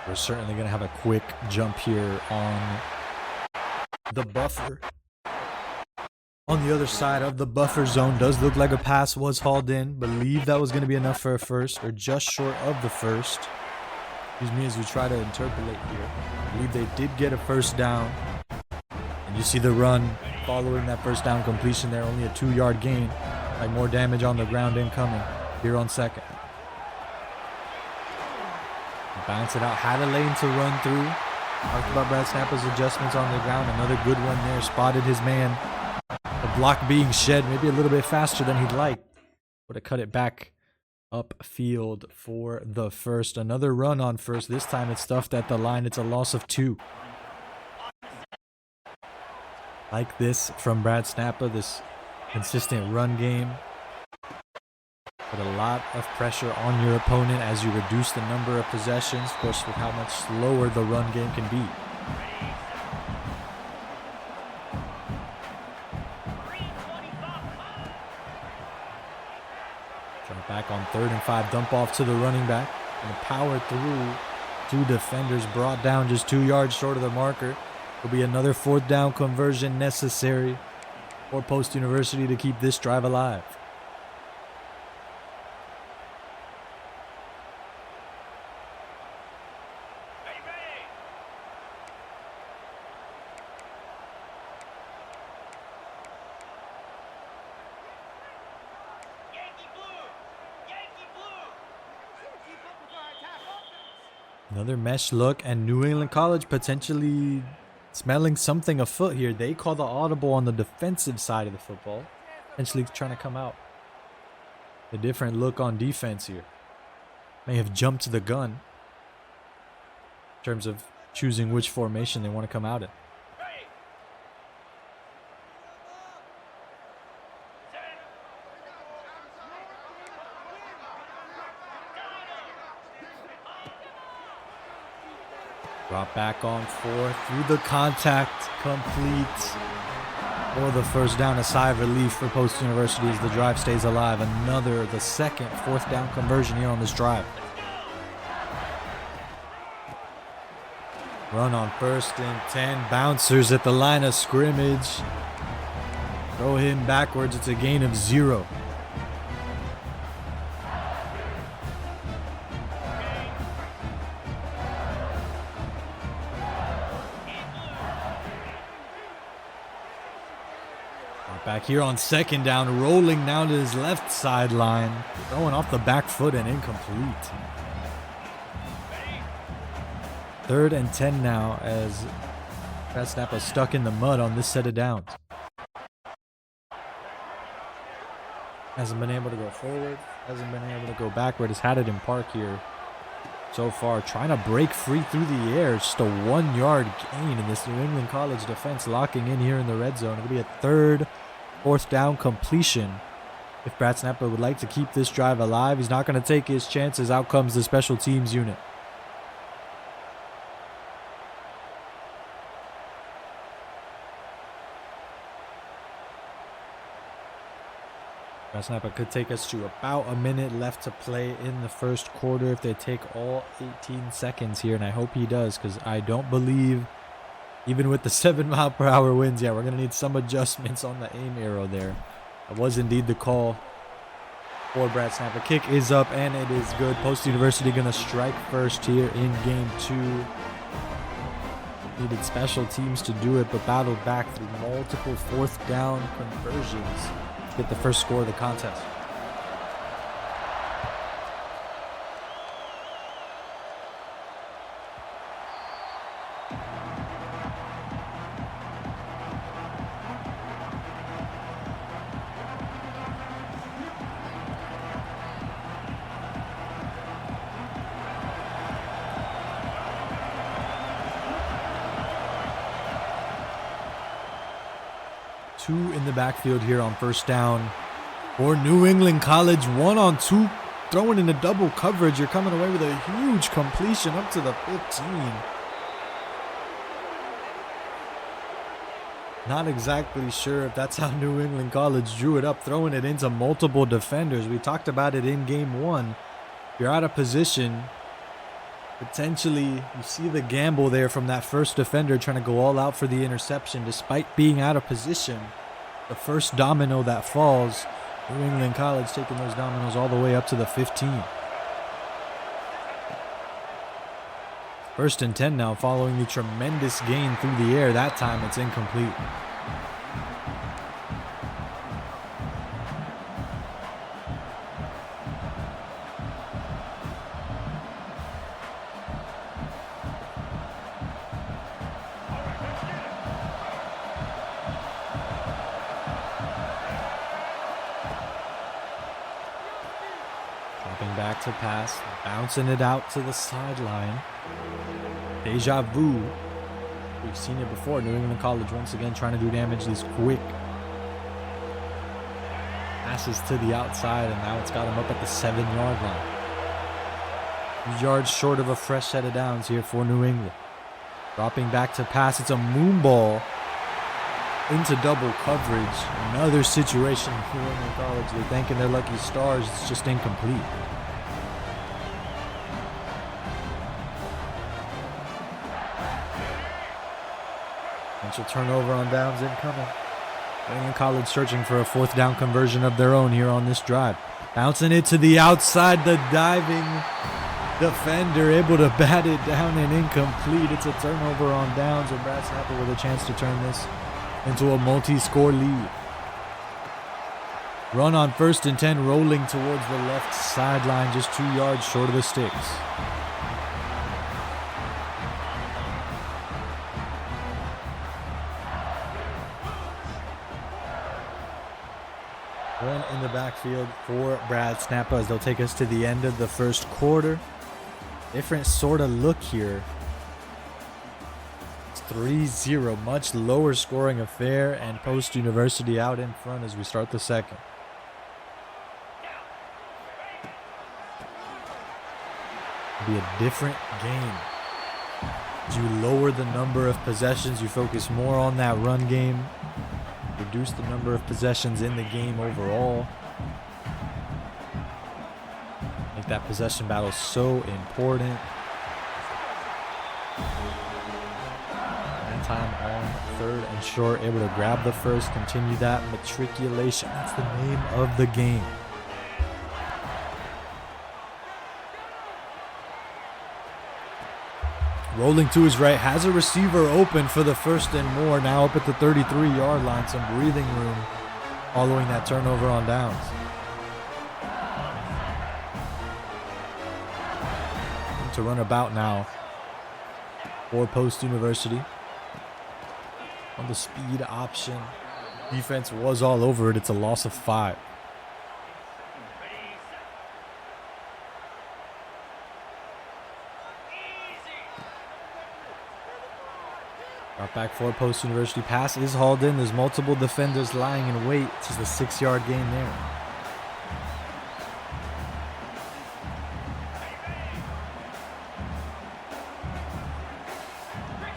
We're certainly going to have a quick jump here on the buffer. On the other side of the buffer zone, does look like a pass was hauled in. Believe that was going to be enough for a first, or just short of the first. Excuse me as we try to interpolate here. I believe they did get a first down. And you see the run following that first down completion there. Only a 2-yard gain. Like more damage on the ground incoming here on second. Bounce it out. Had a lane to run through. Talked about BradSnappa's adjustments on the ground. Another good one there. Spotted his man. The block being shed maybe a little bit faster than he'd like. Would have cut it back upfield for the first. Another run on first. This time it's stuffed at the line. It's a loss of 2. Like this from BradSnappa, this consistent run game. Put a lot of pressure on your opponent as you reduce the number of possessions. Of course, with how much slower the run game can be. Back on 3rd and 5, dump off to the running back and power through 2 defenders, brought down just 2 yards short of the marker. Will be another 4th down conversion necessary for Post University to keep this drive alive. Another mesh look, and New England College potentially smelling something afoot here. They call the audible on the defensive side of the football. Potentially trying to come out. A different look on defense here. may have jumped the gun in terms of choosing which formation they want to come out in. Drop back on 4 through the contact, complete. Or the first down, a sigh of relief for Post University as the drive stays alive. The second fourth down conversion here on this drive. Run on 1st and 10. Bouncers at the line of scrimmage. Throw him backwards. It's a gain of 0. Back here on 2nd down, rolling down to his left sideline. Throwing off the back foot and incomplete. 3rd and 10 now as BradSnappa stuck in the mud on this set of downs. Hasn't been able to go forward. Hasn't been able to go backward. Has had it in park here so far. Trying to break free through the air. Just a 1-yard gain in this New England College defense locking in here in the red zone. It'll be a 3rd, 4th down completion. If BradSnappa would like to keep this drive alive, he's not going to take his chances. Out comes the special teams unit. BradSnappa could take us to about a minute left to play in the first quarter if they take all 18 seconds here, and I hope he does, because I don't believe, even with the 7-mile-per-hour winds, we're going to need some adjustments on the aim arrow there. That was indeed the call for BradSnappa. Kick is up, and it is good. Post University going to strike first here in game 2. Needed special teams to do it, but battled back through multiple 4th down conversions to get the first score of the contest. Two in the backfield here on 1st down for New England College. 1-on-2, throwing into double coverage. You're coming away with a huge completion up to the 15. Not exactly sure if that's how New England College drew it up, throwing it into multiple defenders. We talked about it in game 1. You're out of position. Potentially, you see the gamble there from that first defender trying to go all out for the interception despite being out of position. The first domino that falls, New England College taking those dominoes all the way up to the 15. 1st and 10 now following the tremendous gain through the air. That time it's incomplete. Back to pass, bouncing it out to the sideline. Deja vu. We've seen it before. New England College once again trying to do damage. These quick passes to the outside, and now it's got him up at the 7-yard line. 2 yards short of a fresh set of downs here for New England. Dropping back to pass. It's a moon ball into double coverage. Another situation New England College. They're thanking their lucky stars. It's just incomplete. Potential turnover on downs incoming. New England College searching for a 4th down conversion of their own here on this drive. Bouncing it to the outside. The diving defender able to bat it down and incomplete. It's a turnover on downs, and BradSnappa with a chance to turn this into a multi-score lead. Run on 1st and 10, rolling towards the left sideline, just 2 yards short of the sticks. One in the backfield for BradSnappa as they'll take us to the end of the first quarter. Different sort of look here. It's 3-0, much lower scoring affair, and Post University out in front as we start the second. It'll be a different game. As you lower the number of possessions, you focus more on that run game. Reduce the number of possessions in the game overall. Make that possession battle so important. That time on 3rd and short, able to grab the first, continue that matriculation. That's the name of the game. Rolling to his right, has a receiver open for the first and more. Now up at the 33-yard line, some breathing room following that turnover on downs. To run about now for Post University. On the speed option, defense was all over it. It's a loss of 5. Drop back for Post University. Pass is hauled in. There's multiple defenders lying in wait. It's just a 6-yard gain there.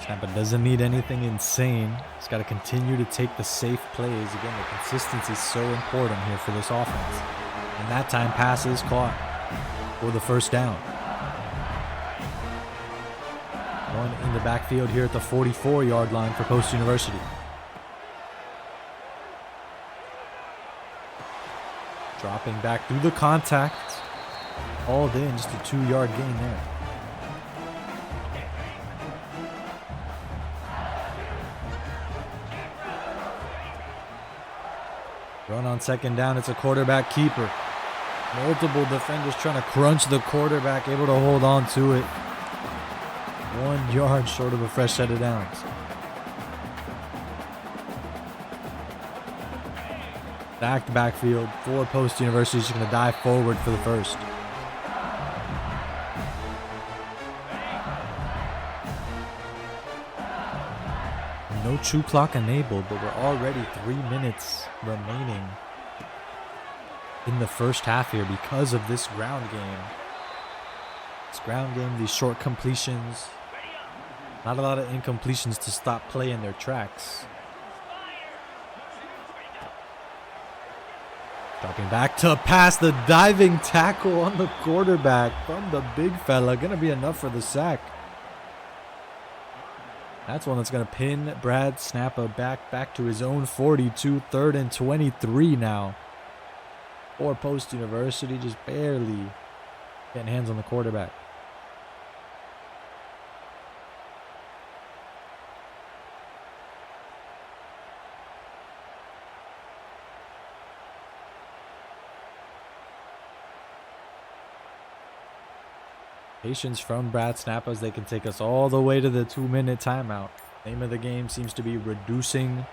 Snappa doesn't need anything insane. He's got to continue to take the safe plays. Again, the consistency is so important here for this offense. And that time, pass is caught for the first down. One in the backfield here at the 44-yard line for Post University. Dropping back through the contact. Hauled in, just a 2-yard gain there. Run on second down, it's a quarterback keeper. Multiple defenders trying to crunch the quarterback, able to hold on to it. 1 yard short of a fresh set of downs. Stacked backfield for Post University. She's going to dive forward for the first. No true clock enabled, but we're already 3 minutes remaining in the first half here because of this ground game. This ground game, these short completions. Not a lot of incompletions to stop play in their tracks. Dropping back to pass, the diving tackle on the quarterback from the big fella. Gonna be enough for the sack. That's one that's gonna pin BradSnappa back to his own 42, 3rd and 23 now. For Post University, just barely getting hands on the quarterback. Patience from BradSnappa as they can take us all the way to the 2-minute timeout. Name of the game seems to be reducing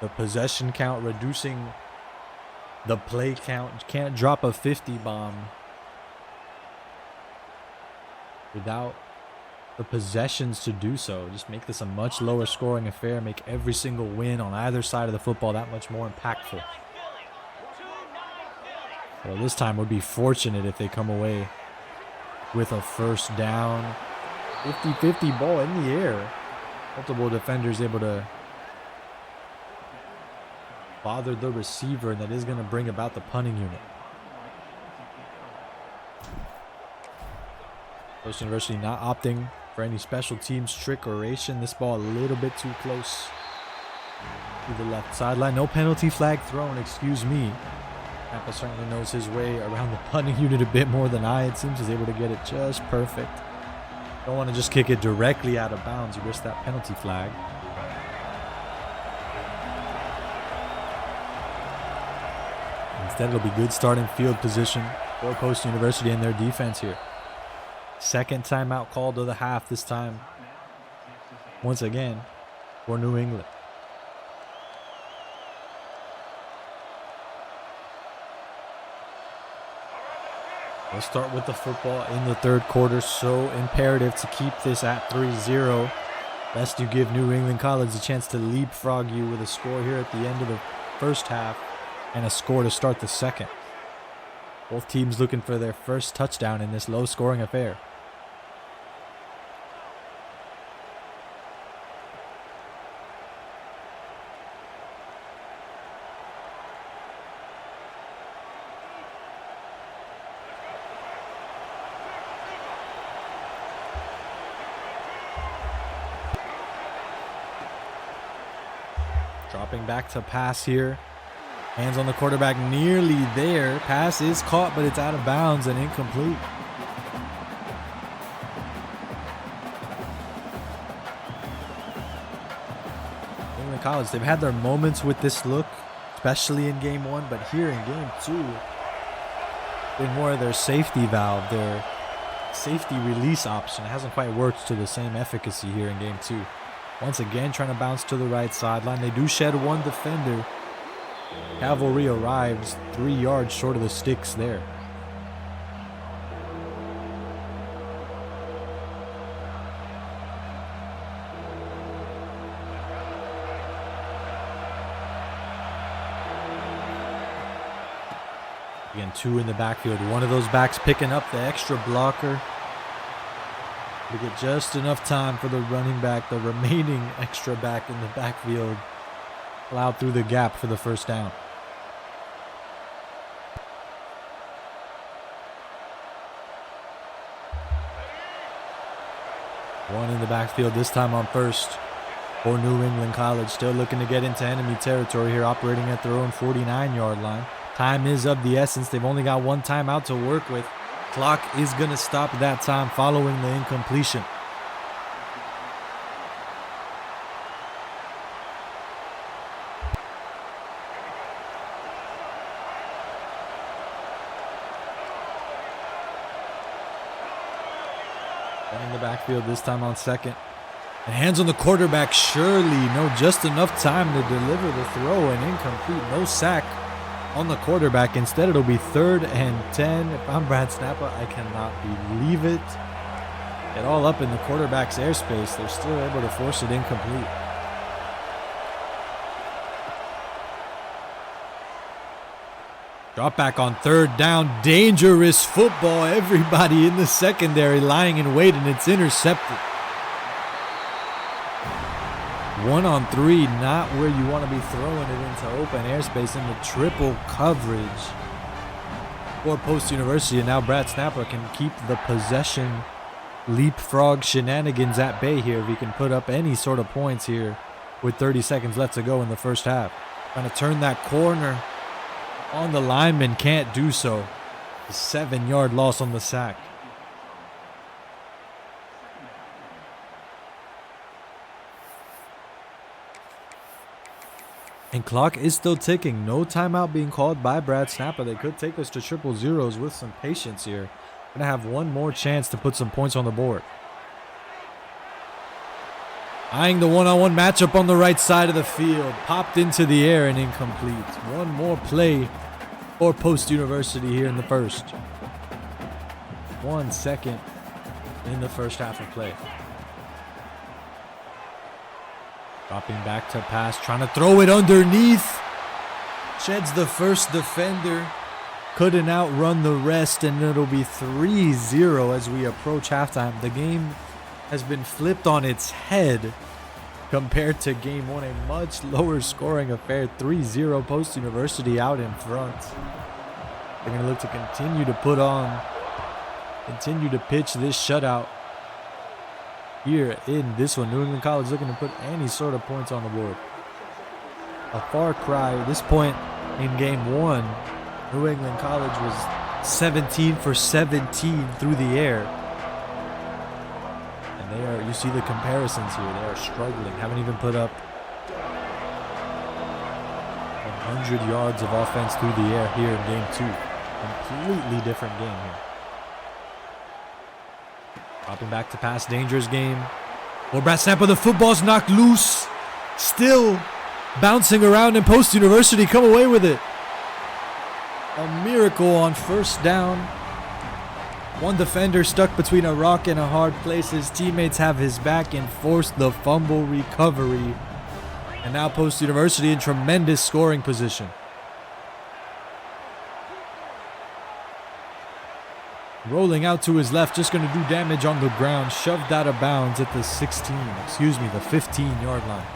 the possession count, reducing the play count. You can't drop a 50 bomb without the possessions to do so. Just make this a much lower scoring affair. Make every single win on either side of the football that much more impactful. Well, this time would be fortunate if they come away with a first down. 50-50 ball in the air. Multiple defenders able to bother the receiver, and that is going to bring about the punting unit. Post University not opting for any special teams trickeration. This ball a little bit too close to the left sideline. No penalty flag thrown, excuse me. Snappa certainly knows his way around the punting unit a bit more than I. It seems he's able to get it just perfect. Don't want to just kick it directly out of bounds. You risk that penalty flag. Instead, it'll be good starting field position for Post University and their defense here. Second timeout called of the half this time. Once again, for New England. We'll start with the football in the third quarter. So imperative to keep this at 3-0. Lest you give New England College a chance to leapfrog you with a score here at the end of the first half and a score to start the second. Both teams looking for their first touchdown in this low-scoring affair. Dropping back to pass here. Hands on the quarterback, nearly there. Pass is caught, but it's out of bounds and incomplete. New England College, they've had their moments with this look, especially in game one, but here in game two, been more of their safety valve, their safety release option. It hasn't quite worked to the same efficacy here in game two. Once again, trying to bounce to the right sideline. They do shed one defender. Cavalry arrives 3 yards short of the sticks there. Again, two in the backfield. One of those backs picking up the extra blocker. To get just enough time for the running back, the remaining extra back in the backfield, allowed through the gap for the first down. One in the backfield, this time on first for New England College. Still looking to get into enemy territory here, operating at their own 49-yard line. Time is of the essence. They've only got one timeout to work with. Clock is going to stop that time following the incompletion. One in the backfield, this time on second. And hands on the quarterback, surely. No, just enough time to deliver the throw and incomplete. No sack on the quarterback. Instead, it'll be 3rd and 10. If I'm BradSnappa, I cannot believe it. Get all up in the quarterback's airspace. They're still able to force it incomplete. Drop back on 3rd down. Dangerous football. Everybody in the secondary lying in wait, and it's intercepted. 1 on 3, not where you want to be throwing it into open airspace in the triple coverage for Post University. And now BradSnappa can keep the possession leapfrog shenanigans at bay here if he can put up any sort of points here with 30 seconds left to go in the first half. Trying to turn that corner on the lineman, can't do so. A 7-yard loss on the sack. And clock is still ticking. No timeout being called by BradSnappa. They could take us to 0-0s with some patience here. Gonna have one more chance to put some points on the board. Eyeing the one-on-one matchup on the right side of the field. Popped into the air and incomplete. One more play for Post University here in the first. 1 second in the first half of play. Dropping back to pass, trying to throw it underneath. Sheds the first defender. Couldn't outrun the rest, and it'll be 3-0 as we approach halftime. The game has been flipped on its head compared to game one. A much lower scoring affair. 3-0, Post University out in front. They're going to look to continue to pitch this shutout here in this one. New England College looking to put any sort of points on the board. A far cry. At this point in game one, New England College was 17 for 17 through the air. And they are, you see the comparisons here. They are struggling. Haven't even put up 100 yards of offense through the air here in game two. Completely different game here. Dropping back to pass, dangerous game. Or BradSnappa, the football's knocked loose. Still bouncing around, and Post University come away with it. A miracle on first down. One defender stuck between a rock and a hard place. His teammates have his back and force the fumble recovery. And now Post University in tremendous scoring position. Rolling out to his left, just going to do damage on the ground. Shoved out of bounds at the the 15-yard line.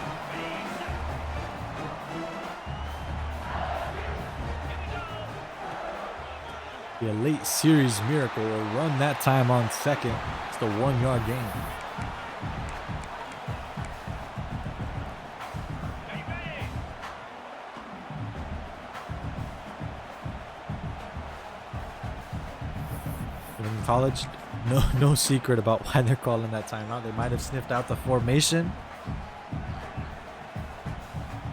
Be a late series miracle or run that time on second. It's the 1-yard gain. In college, no secret about why they're calling that timeout. They might have sniffed out the formation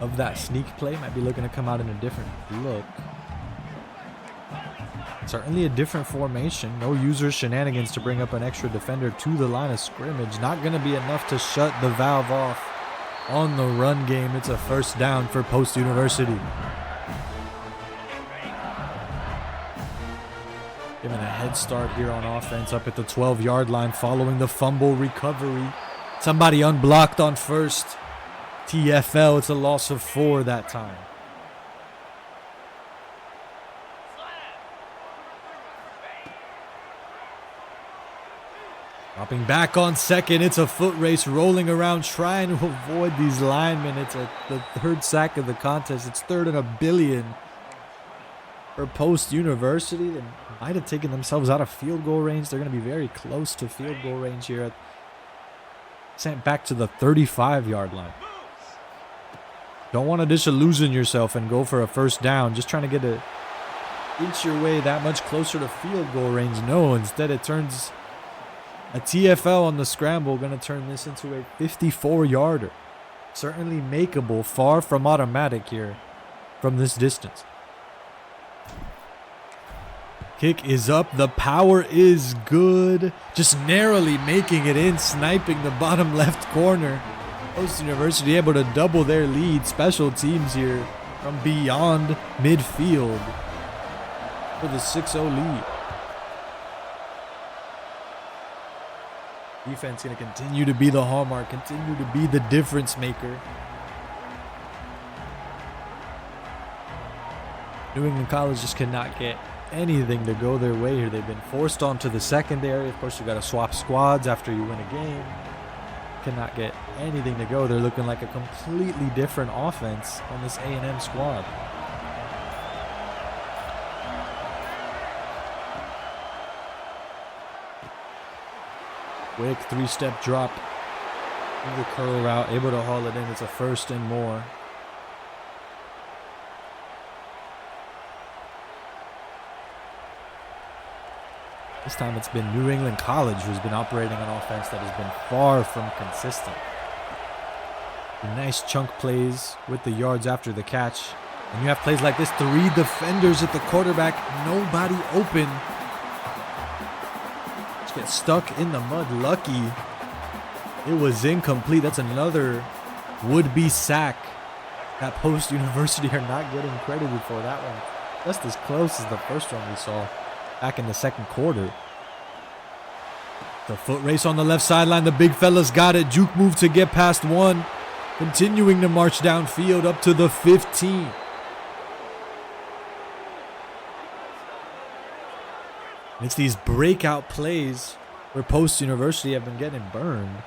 of that sneak play. Might be looking to come out in a different look. Certainly a different formation. No user shenanigans to bring up an extra defender to the line of scrimmage. Not going to be enough to shut the valve off on the run game. It's a first down for Post University. Given a head start here on offense up at the 12-yard line following the fumble recovery. Somebody unblocked on first. TFL, it's a loss of 4 that time. Dropping back on second, it's a foot race, rolling around, trying to avoid these linemen. It's the third sack of the contest. It's 3rd and 1 billion for Post University. They might have taken themselves out of field goal range. They're going to be very close to field goal range here. Sent back to the 35-yard line. Don't want to disillusion yourself and go for a first down. Just trying to inch your way that much closer to field goal range. No, instead it turns... A TFL on the scramble, going to turn this into a 54-yarder. Certainly makeable, far from automatic here from this distance. Kick is up. The power is good. Just narrowly making it in, sniping the bottom left corner. Post University able to double their lead. Special teams here from beyond midfield for the 6-0 lead. Defense going to continue to be the hallmark, continue to be the difference maker. New England College just cannot get anything to go their way here. They've been forced onto the secondary. Of course, you got to swap squads after you win a game. Cannot get anything to go. They're looking like a completely different offense on this A&M squad. Quick 3-step drop. The curl route, able to haul it in. It's a 1st and more. This time it's been New England College who's been operating an offense that has been far from consistent. Nice chunk plays with the yards after the catch. And you have plays like this. 3 defenders at the quarterback. Nobody open. Get stuck in the mud. Lucky it was incomplete. That's another would-be sack that Post University are not getting credited for. That one just as close as the first one we saw back in the second quarter. The foot race on the left sideline. The big fella's got it. Juke move to get past 1. Continuing to march downfield up to the 15. It's these breakout plays where Post University have been getting burned.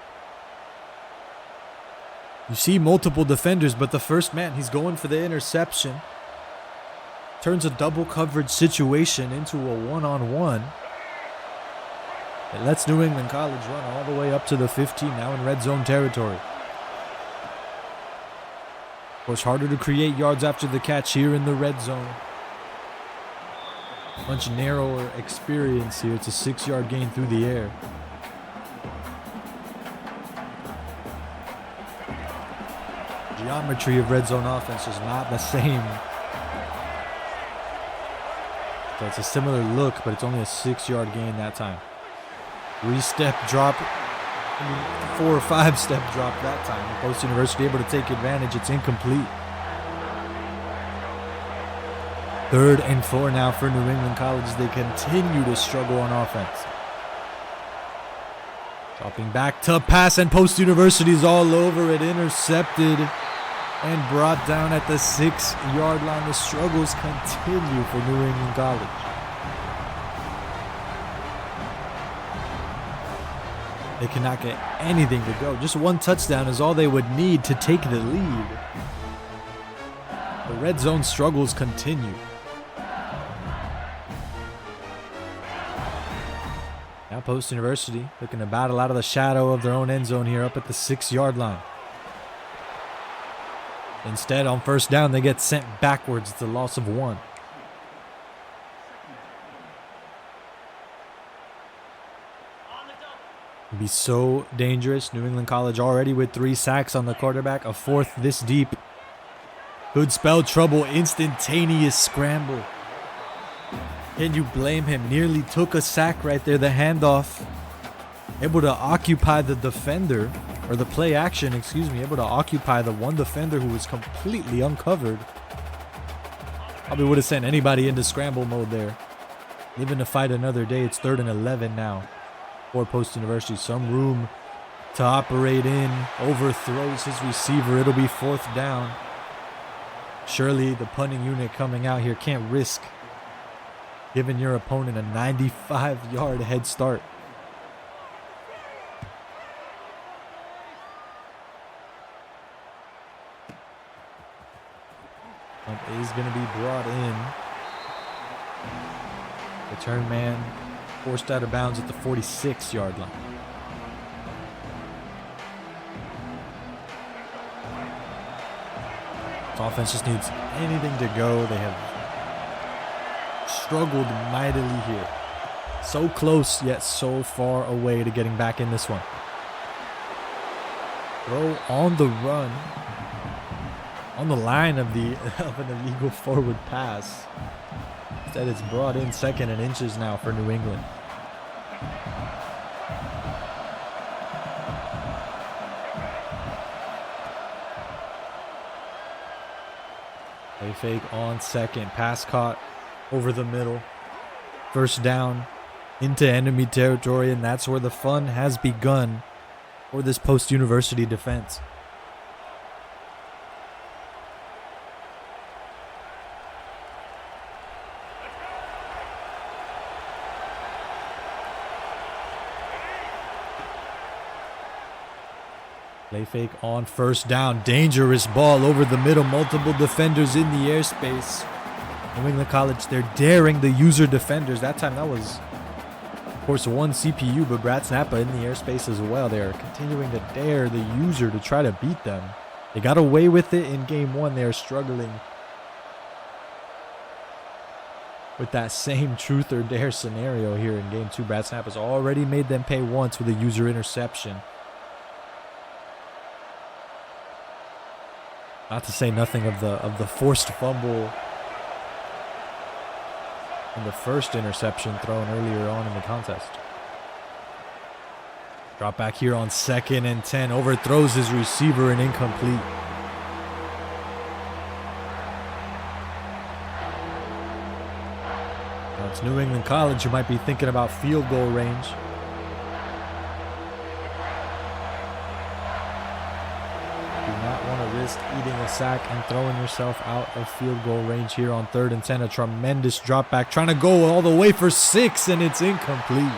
You see multiple defenders, but the first man, he's going for the interception. Turns a double coverage situation into a one-on-one. It lets New England College run all the way up to the 15, now in red zone territory. Of course, harder to create yards after the catch here in the red zone. Much narrower experience here. It's a 6-yard gain through the air. Geometry of red zone offense is not the same. So it's a similar look, but it's only a 6-yard gain that time. 3-step drop. 4 or 5-step drop that time. Post University able to take advantage. It's incomplete. 3rd and 4 now for New England College as they continue to struggle on offense. Dropping back to pass, and Post University's all over it. Intercepted and brought down at the 6-yard line. The struggles continue for New England College. They cannot get anything to go. Just one touchdown is all they would need to take the lead. The red zone struggles continue. Now Post University looking to battle out of the shadow of their own end zone here up at the 6-yard line. Instead, on first down, they get sent backwards. It's a loss of 1. It'd be so dangerous. New England College already with 3 sacks on the quarterback. A 4th this deep. Could spell trouble. Instantaneous scramble. Can you blame him? Nearly took a sack right there. The handoff. Able to occupy the defender. Or the play action, excuse me. Able to occupy the one defender who was completely uncovered. Probably would have sent anybody into scramble mode there. Living to fight another day. It's 3rd and 11 now. For Post University, some room to operate in. Overthrows his receiver. It'll be 4th down. Surely the punting unit coming out here can't risk giving your opponent a 95-yard head start. Punt is going to be brought in. Return man forced out of bounds at the 46-yard line. This offense just needs anything to go. They have struggled mightily here. So close, yet so far away to getting back in this one. Throw on the run. On the line of an illegal forward pass. Instead, it's brought in 2nd and inches now for New England. Play fake on 2nd. Pass caught over the middle. 1st down into enemy territory, and that's where the fun has begun for this Post University defense. Play fake on 1st down. Dangerous ball over the middle. Multiple defenders in the airspace. New England College, they're daring the user defenders. That time that was, of course, 1 CPU, but BradSnappa in the airspace as well. They're continuing to dare the user to try to beat them. They got away with it in game 1. They are struggling with that same truth or dare scenario here in game 2. BradSnappa's already made them pay once with a user interception. Not to say nothing of the forced fumble and the first interception thrown earlier on in the contest. Drop back here on 2nd and 10. Overthrows his receiver and incomplete. Now it's New England College who might be thinking about field goal range. Eating a sack and throwing yourself out of field goal range here on 3rd and 10. A tremendous drop back, trying to go all the way for 6, and it's incomplete.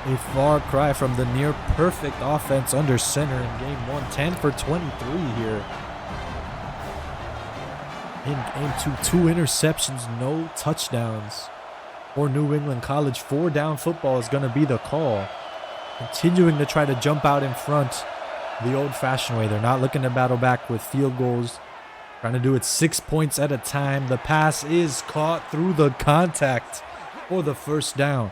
A far cry from the near perfect offense under center in game 1. 10 for 23 here. In game 2, 2 interceptions, no touchdowns. For New England College, 4-down football is going to be the call. Continuing to try to jump out in front the old-fashioned way. They're not looking to battle back with field goals. Trying to do it 6 points at a time. The pass is caught through the contact for the 1st down.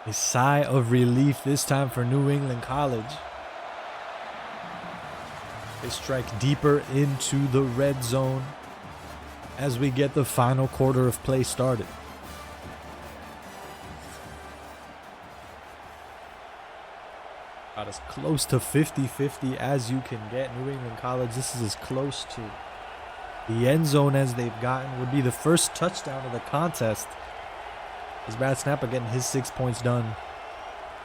A sigh of relief this time for New England College. They strike deeper into the red zone as we get the final quarter of play started. About as close to 50-50 as you can get. New England College, this is as close to the end zone as they've gotten. Would be the first touchdown of the contest. As BradSnappa getting his 6 points done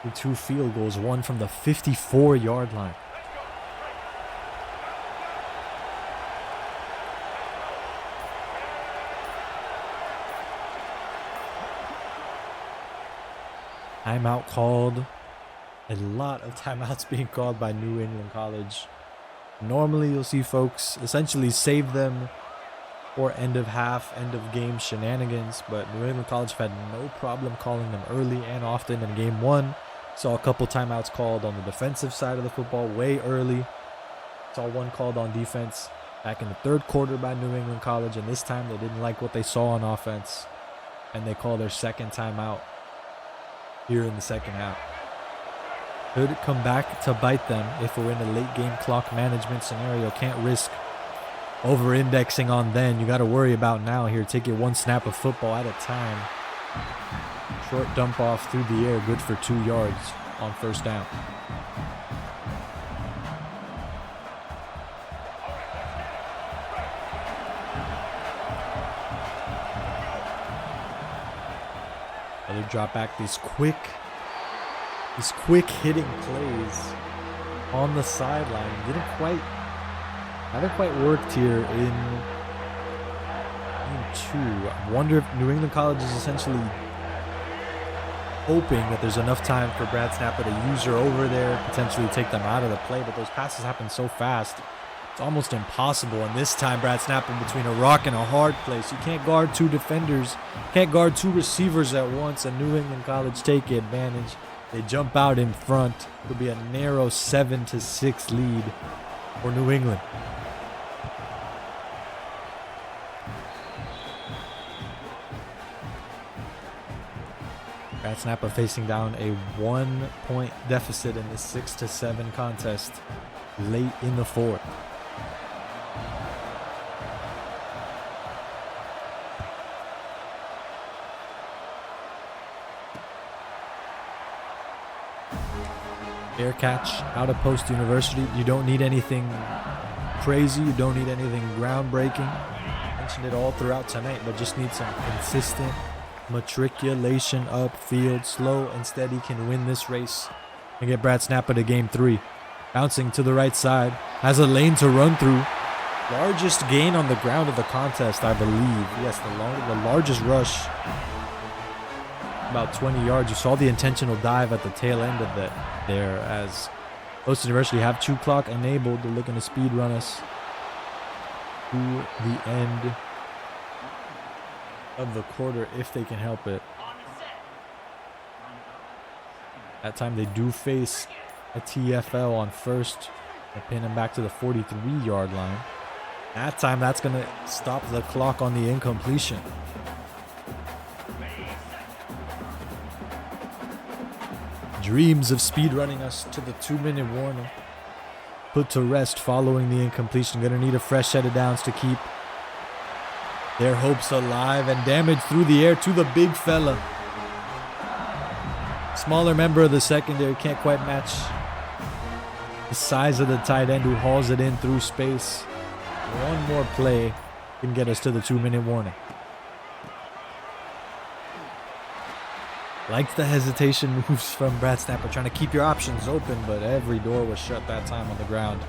with 2 field goals, one from the 54-yard line. Timeout called. A lot of timeouts being called by New England College. Normally you'll see folks essentially save them for end of half, end of game shenanigans, but New England College have had no problem calling them early and often. In game 1, saw a couple timeouts called on the defensive side of the football way early. Saw one called on defense back in the 3rd quarter by New England College, and this time they didn't like what they saw on offense, and they call their 2nd timeout here in the 2nd half. Could come back to bite them if we're in a late game clock management scenario. Can't risk over-indexing on then. You got to worry about now here. Take it 1 snap of football at a time. Short dump off through the air. Good for 2 yards on 1st down. Another drop back. These quick hitting plays on the sideline haven't quite worked here in game 2. I wonder if New England College is essentially hoping that there's enough time for BradSnappa to use her over there, potentially take them out of the play, but those passes happen so fast, it's almost impossible. And this time BradSnappa between a rock and a hard place. You can't guard 2 defenders, can't guard 2 receivers at once, and New England College take advantage. They jump out in front. It'll be a narrow 7-6 lead for New England. BradSnappa facing down a 1-point deficit in this 6-7 contest late in the 4th. Air catch out of Post University. You don't need anything crazy. You don't need anything groundbreaking. I mentioned it all throughout tonight, but just need some consistent matriculation upfield. Slow and steady can win this race and get BradSnappa to game 3. Bouncing to the right side. Has a lane to run through. Largest gain on the ground of the contest, I believe. Yes, the largest rush. About 20 yards. You saw the intentional dive at the tail end of that there, as Post University have 2 clock enabled. They're looking to speed run us to the end of the quarter if they can help it. That time they do face a TFL on 1st. They pin him back to the 43-yard line. That time that's going to stop the clock on the incompletion. Dreams of speed running us to the 2-minute warning. Put to rest following the incompletion. Gonna need a fresh set of downs to keep their hopes alive, and damage through the air to the big fella. Smaller member of the secondary can't quite match the size of the tight end who hauls it in through space. One more play can get us to the 2-minute warning. Liked the hesitation moves from BradSnappa, trying to keep your options open, but every door was shut that time on the ground.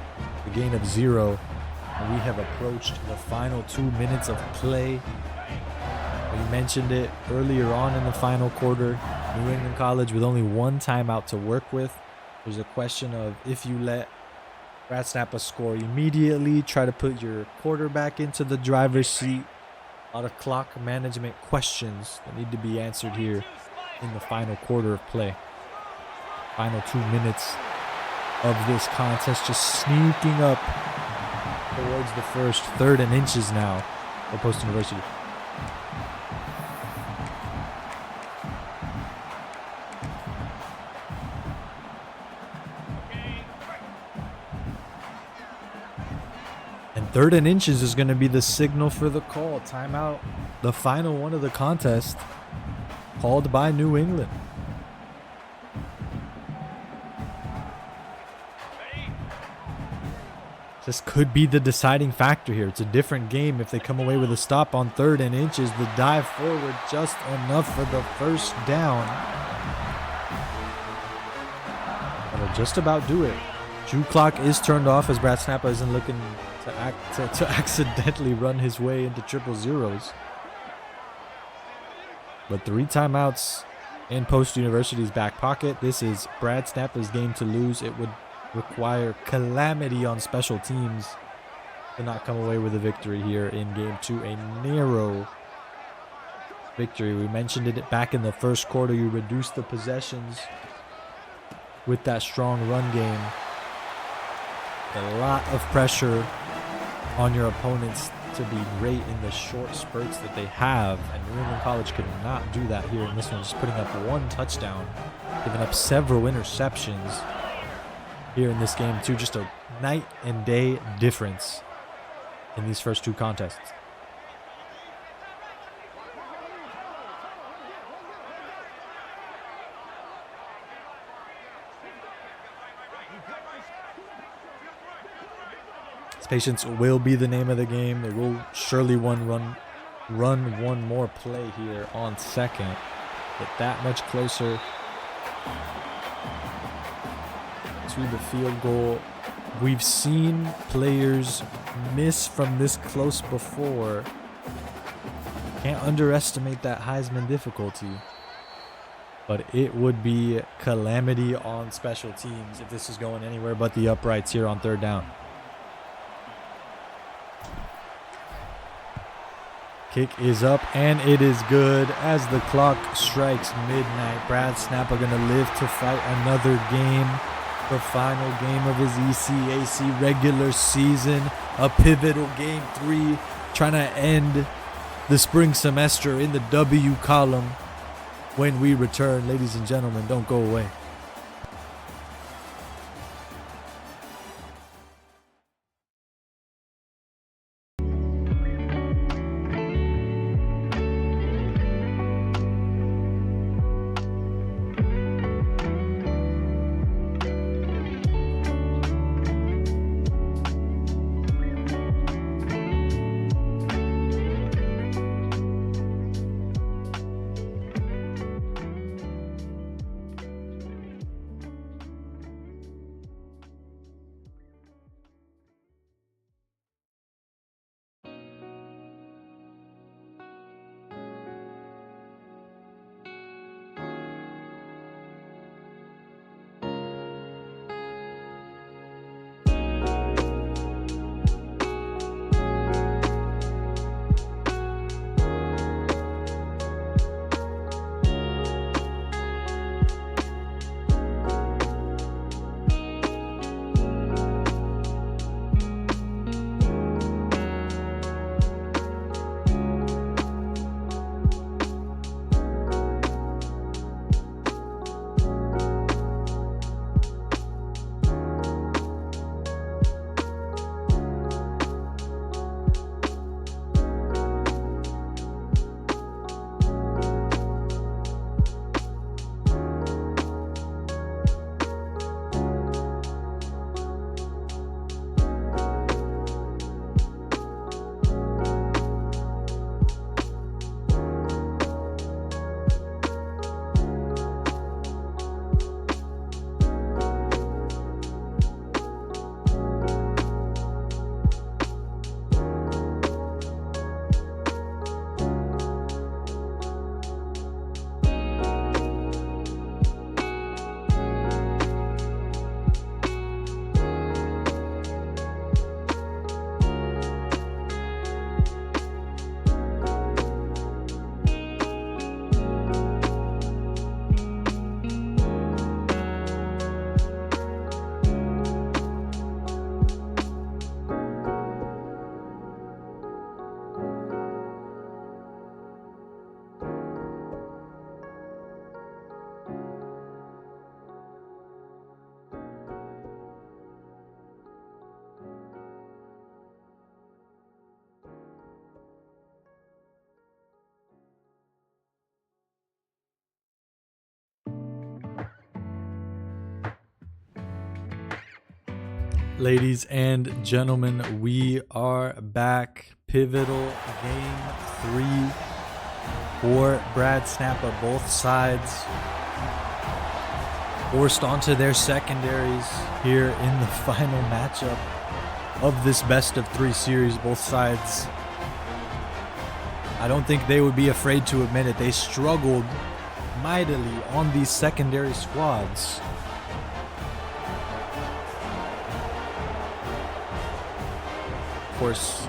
The gain of 0. And we have approached the final 2 minutes of play. We mentioned it earlier on in the final quarter. New England College with only 1 timeout to work with. There's a question of if you let BradSnappa score immediately, try to put your quarterback into the driver's seat. A lot of clock management questions that need to be answered here in the final quarter of play. Final 2 minutes of this contest, just sneaking up towards the first 3rd and inches now for Post University. And 3rd and inches is going to be the signal for the call. Timeout, the final one of the contest, called by New England. This could be the deciding factor here. It's a different game if they come away with a stop on 3rd and inches. The dive forward just enough for the first down. That'll just about do it. Jew clock is turned off as BradSnappa isn't looking to accidentally run his way into triple zeros. But 3 timeouts in Post University's back pocket. This is BradSnappa's game to lose. It would require calamity on special teams to not come away with a victory here in game 2. A narrow victory. We mentioned it back in the first quarter. You reduce the possessions with that strong run game. A lot of pressure on your opponents to be great in the short spurts that they have, and New England College could not do that here in this one, just putting up 1 touchdown, giving up several interceptions here in this game too. Just a night and day difference in these first 2 contests. Patience will be the name of the game. They will surely run one more play here on 2nd. Get that much closer to the field goal. We've seen players miss from this close before. Can't underestimate that Heisman difficulty. But it would be calamity on special teams if this is going anywhere but the uprights here on 3rd down. Kick is up, and it is good as the clock strikes midnight. BradSnappa going to live to fight another game, the final game of his ECAC regular season, a pivotal game 3, trying to end the spring semester in the W column. When we return, ladies and gentlemen, don't go away. Ladies and gentlemen, we are back. Pivotal game 3 for BradSnappa. Both sides forced onto their secondaries here in the final matchup of this best of 3 series. Both sides, I don't think they would be afraid to admit it, they struggled mightily on these secondary squads. Of course,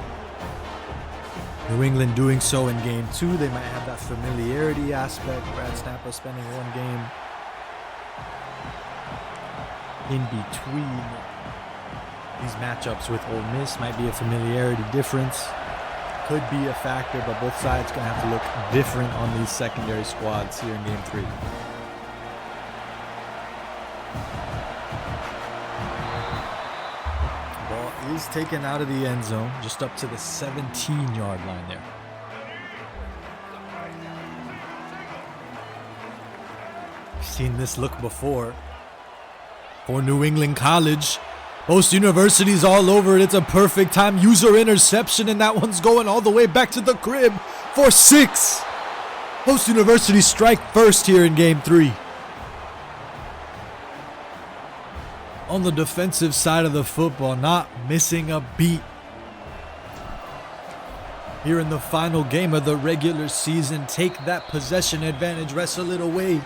New England doing so in game 2. They might have that familiarity aspect. BradSnappa spending one game in between these matchups with Ole Miss might be a familiarity difference. Could be a factor, but both sides going to have to look different on these secondary squads here in game 3. Ball is taken out of the end zone, just up to the 17-yard line there. We've seen this look before for New England College. Most universities all over it. It's a perfect time user interception, and that one's going all the way back to the crib for 6. Most universities strike first here in game 3. On the defensive side of the football, not missing a beat. Here in the final game of the regular season, take that possession advantage, wrestle it away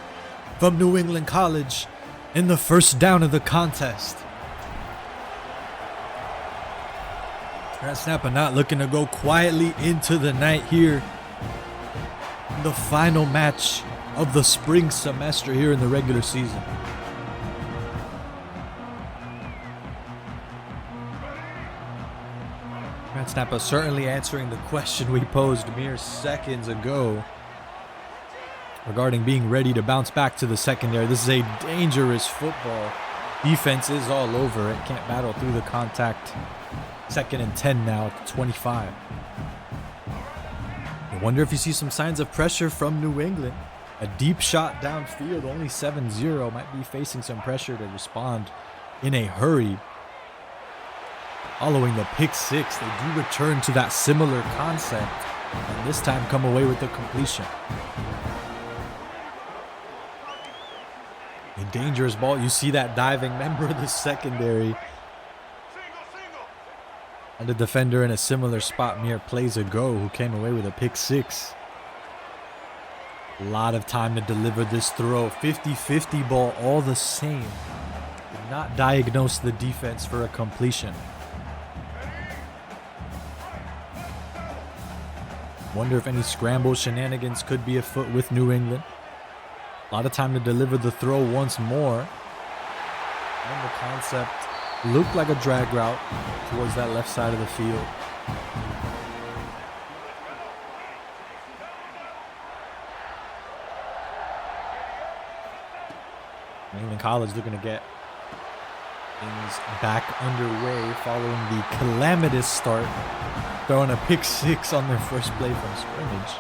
from New England College in the first down of the contest. BradSnappa not looking to go quietly into the night here. The final match of the spring semester here in the regular season. BradSnappa certainly answering the question we posed mere seconds ago regarding being ready to bounce back to the secondary. This is a dangerous football. Defense is all over it. Can't battle through the contact. 2nd and 10 now at the 25. I wonder if you see some signs of pressure from New England. A deep shot downfield, only 7-0. Might be facing some pressure to respond in a hurry. Following the pick 6, they do return to that similar concept, and this time come away with the completion. A dangerous ball. You see that diving member of the secondary. And a defender in a similar spot mere plays ago who came away with a pick 6. A lot of time to deliver this throw. 50-50 ball all the same. Did not diagnose the defense for a completion. Wonder if any scramble shenanigans could be afoot with New England. A lot of time to deliver the throw once more. And the concept looked like a drag route towards that left side of the field. New England College looking to get things back underway following the calamitous start, throwing a pick 6 on their first play from scrimmage.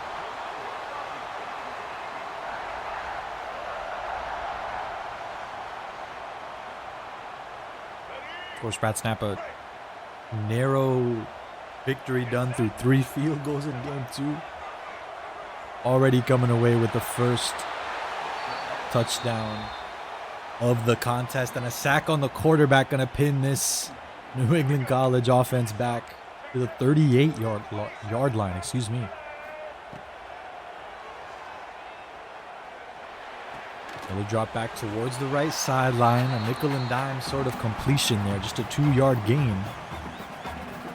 Of course, BradSnappa, narrow victory done through 3 field goals in game 2. Already coming away with the first touchdown of the contest, and a sack on the quarterback going to pin this New England College offense back to the 38-yard line. Excuse me. Another drop back towards the right sideline. A nickel and dime sort of completion there. Just a 2-yard gain.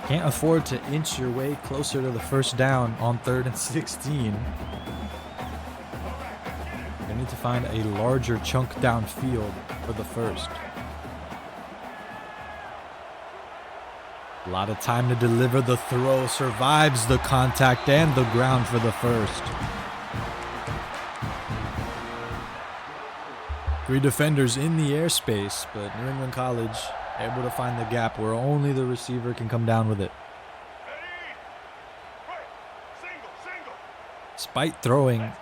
Can't afford to inch your way closer to the first down on 3rd and 16. They need to find a larger chunk downfield for the first. A lot of time to deliver the throw. Survives the contact and the ground for the first. 3 defenders in the airspace, but New England College able to find the gap where only the receiver can come down with it. Despite throwing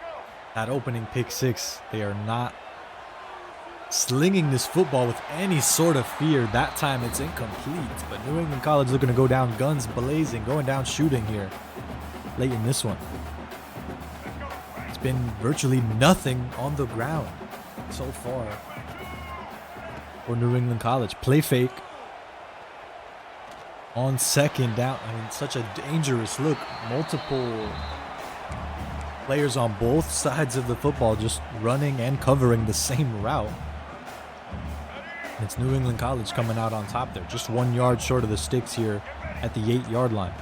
that opening pick 6, they are not slinging this football with any sort of fear. That time it's incomplete, but New England College looking to go down guns blazing, going down shooting here late in this one. It's been virtually nothing on the ground so far for New England College. Play fake on second down. I mean, such a dangerous look. Multiple players on both sides of the football just running and covering the same route. And it's New England College coming out on top there. Just 1 yard short of the sticks here at the 8-yard line.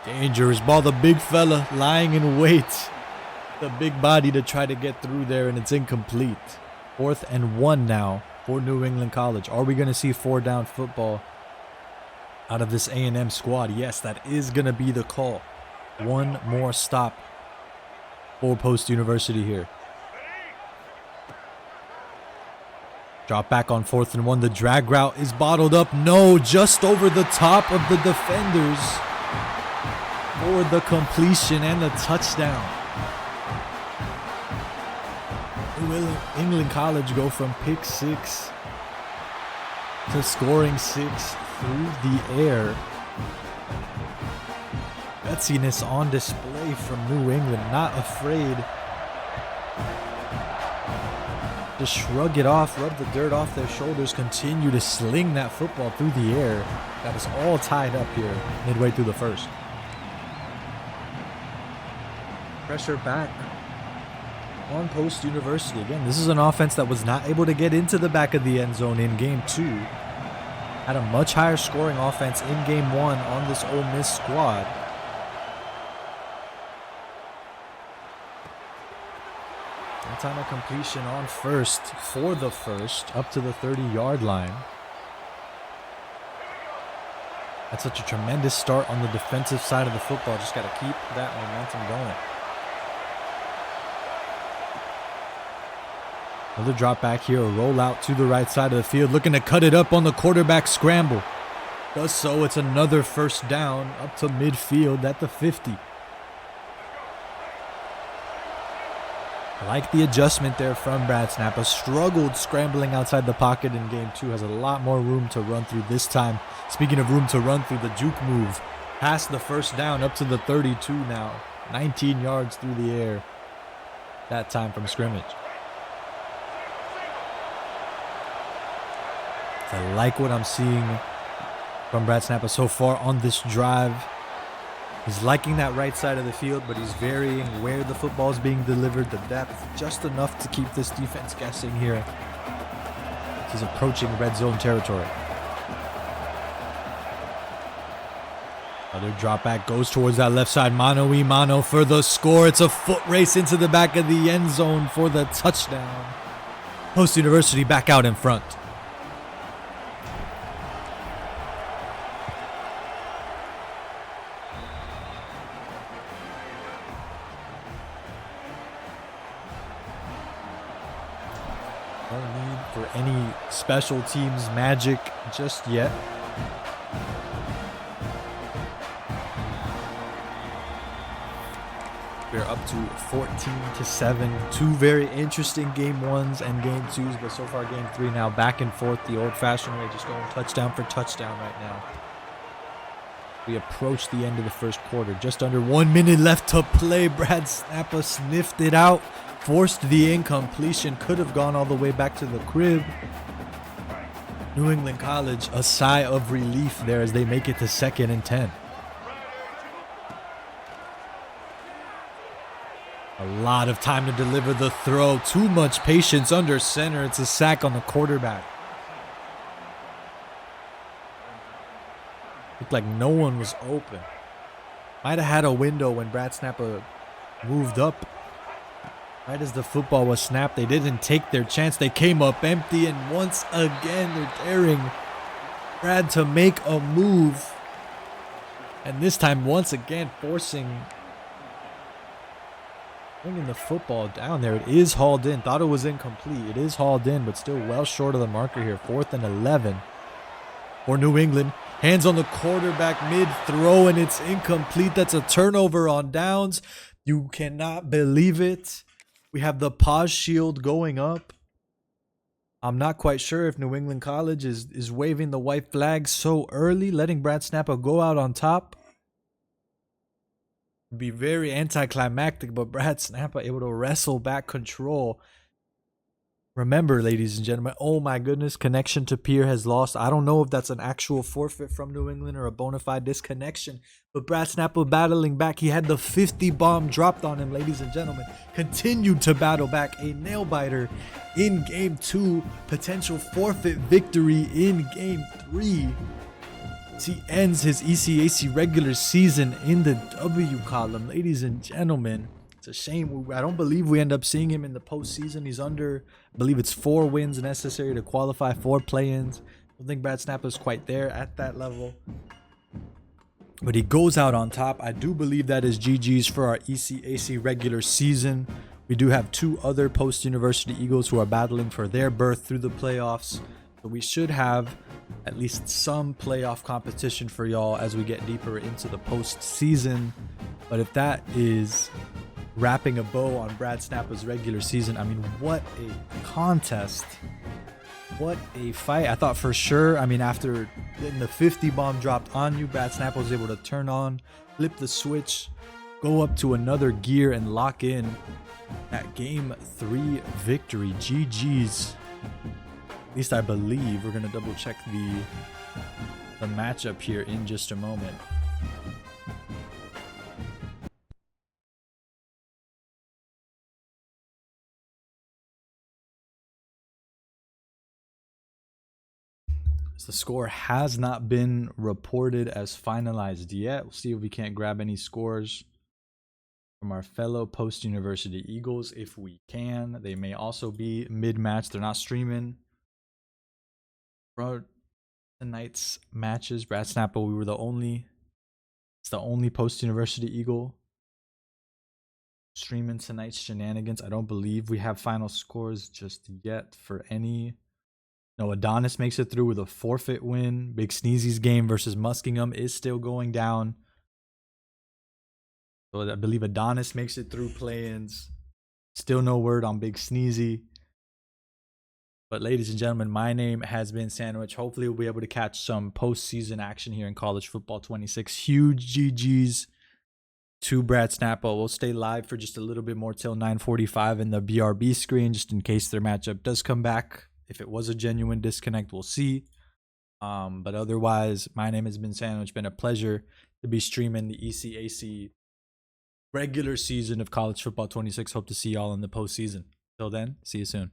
Dangerous ball. The big fella lying in wait. The big body to try to get through there, and it's incomplete. 4th and 1 now for New England College. Are we going to see 4-down football out of this A&M squad? Yes, that is going to be the call. One more stop for Post University here. Drop back on 4th and 1. The drag route is bottled up. No, just over the top of the defenders for the completion and the touchdown. New England College go from pick 6 to scoring 6 through the air. Gutsiness on display from New England, not afraid to shrug it off, rub the dirt off their shoulders, continue to sling that football through the air. That is all tied up here midway through the first. Pressure back on Post University. Again, this is an offense that was not able to get into the back of the end zone in game 2. Had a much higher scoring offense in game 1 on this Ole Miss squad. Time of completion on first for the first, up to the 30-yard line. That's such a tremendous start on the defensive side of the football. Just got to keep that momentum going. Another drop back here, a rollout to the right side of the field, looking to cut it up on the quarterback scramble. Does so. It's another first down up to midfield at the 50. I like the adjustment there from BradSnappa. Struggled scrambling outside the pocket in game 2. Has a lot more room to run through this time. Speaking of room to run through, the juke move past the first down up to the 32 now. 19 yards through the air. That time from scrimmage. I like what I'm seeing from BradSnappa so far on this drive. He's liking that right side of the field, but he's varying where the football is being delivered, the depth, just enough to keep this defense guessing here. He's approaching red zone territory. Another drop back goes towards that left side. Mano-a-mano for the score. It's a foot race into the back of the end zone for the touchdown. Post University back out in front. No need for any special teams magic just yet. We're up to 14-7. Two very interesting game 1s and game 2s, but so far game 3 now back and forth the old-fashioned way, just going touchdown for touchdown right now. We approach the end of the first quarter. Just under 1 minute left to play. BradSnappa sniffed it out. Forced the incompletion. Could have gone all the way back to the crib. New England College, a sigh of relief there as they make it to 2nd and 10. A lot of time to deliver the throw. Too much patience under center. It's a sack on the quarterback. Looked like no one was open. Might have had a window when BradSnappa moved up. Right as the football was snapped, they didn't take their chance. They came up empty, and once again, they're daring Brad to make a move. And this time, once again, bringing the football down there. It is hauled in. Thought it was incomplete. It is hauled in, but still well short of the marker here. 4th and 11 for New England. Hands on the quarterback mid-throw, and it's incomplete. That's a turnover on downs. You cannot believe it. We have the pause shield going up. I'm not quite sure if New England College is waving the white flag so early, letting BradSnappa go out on top. Be very anticlimactic, but BradSnappa able to wrestle back control. Remember, ladies and gentlemen, oh my goodness, connection to Pier has lost. I don't know if that's an actual forfeit from New England or a bona fide disconnection, but BradSnappa battling back. He had the 50 bomb dropped on him, ladies and gentlemen. Continued to battle back. A nail biter in game 2. Potential forfeit victory in game 3. He ends his ECAC regular season in the W column, ladies and gentlemen. It's a shame. I don't believe we end up seeing him in the postseason. He's under, I believe it's 4 wins necessary to qualify for play-ins. I don't think BradSnappa is quite there at that level. But he goes out on top. I do believe that is GG's for our ECAC regular season. We do have 2 other post-university Eagles who are battling for their berth through the playoffs. So we should have at least some playoff competition for y'all as we get deeper into the postseason. But if that is wrapping a bow on BradSnappa's regular season, I mean, what a contest. What a fight. I thought for sure, I mean, after getting the 50 bomb dropped on you, BradSnappa was able to turn on, flip the switch, go up to another gear and lock in that game 3 victory. GG's. At least I believe. We're going to double check the matchup here in just a moment. The score has not been reported as finalized yet. We'll see if we can't grab any scores from our fellow post-university Eagles if we can. They may also be mid-match. They're not streaming for tonight's matches. BradSnappa, we were the only post-university Eagle streaming tonight's shenanigans. I don't believe we have final scores just yet for any. No, Adonis makes it through with a forfeit win. BigSneezy's game versus Muskingum is still going down. So I believe Adonis makes it through play-ins. Still no word on BigSneezy. But ladies and gentlemen, my name has been Sandwich. Hopefully we'll be able to catch some postseason action here in College Football 26. Huge GG's to BradSnappa. We'll stay live for just a little bit more till 9:45 in the BRB screen, just in case their matchup does come back. If it was a genuine disconnect, we'll see. But otherwise, my name has been Sandwich. Been a pleasure to be streaming the ECAC regular season of College Football 26. Hope to see y'all in the postseason. Till then, see you soon.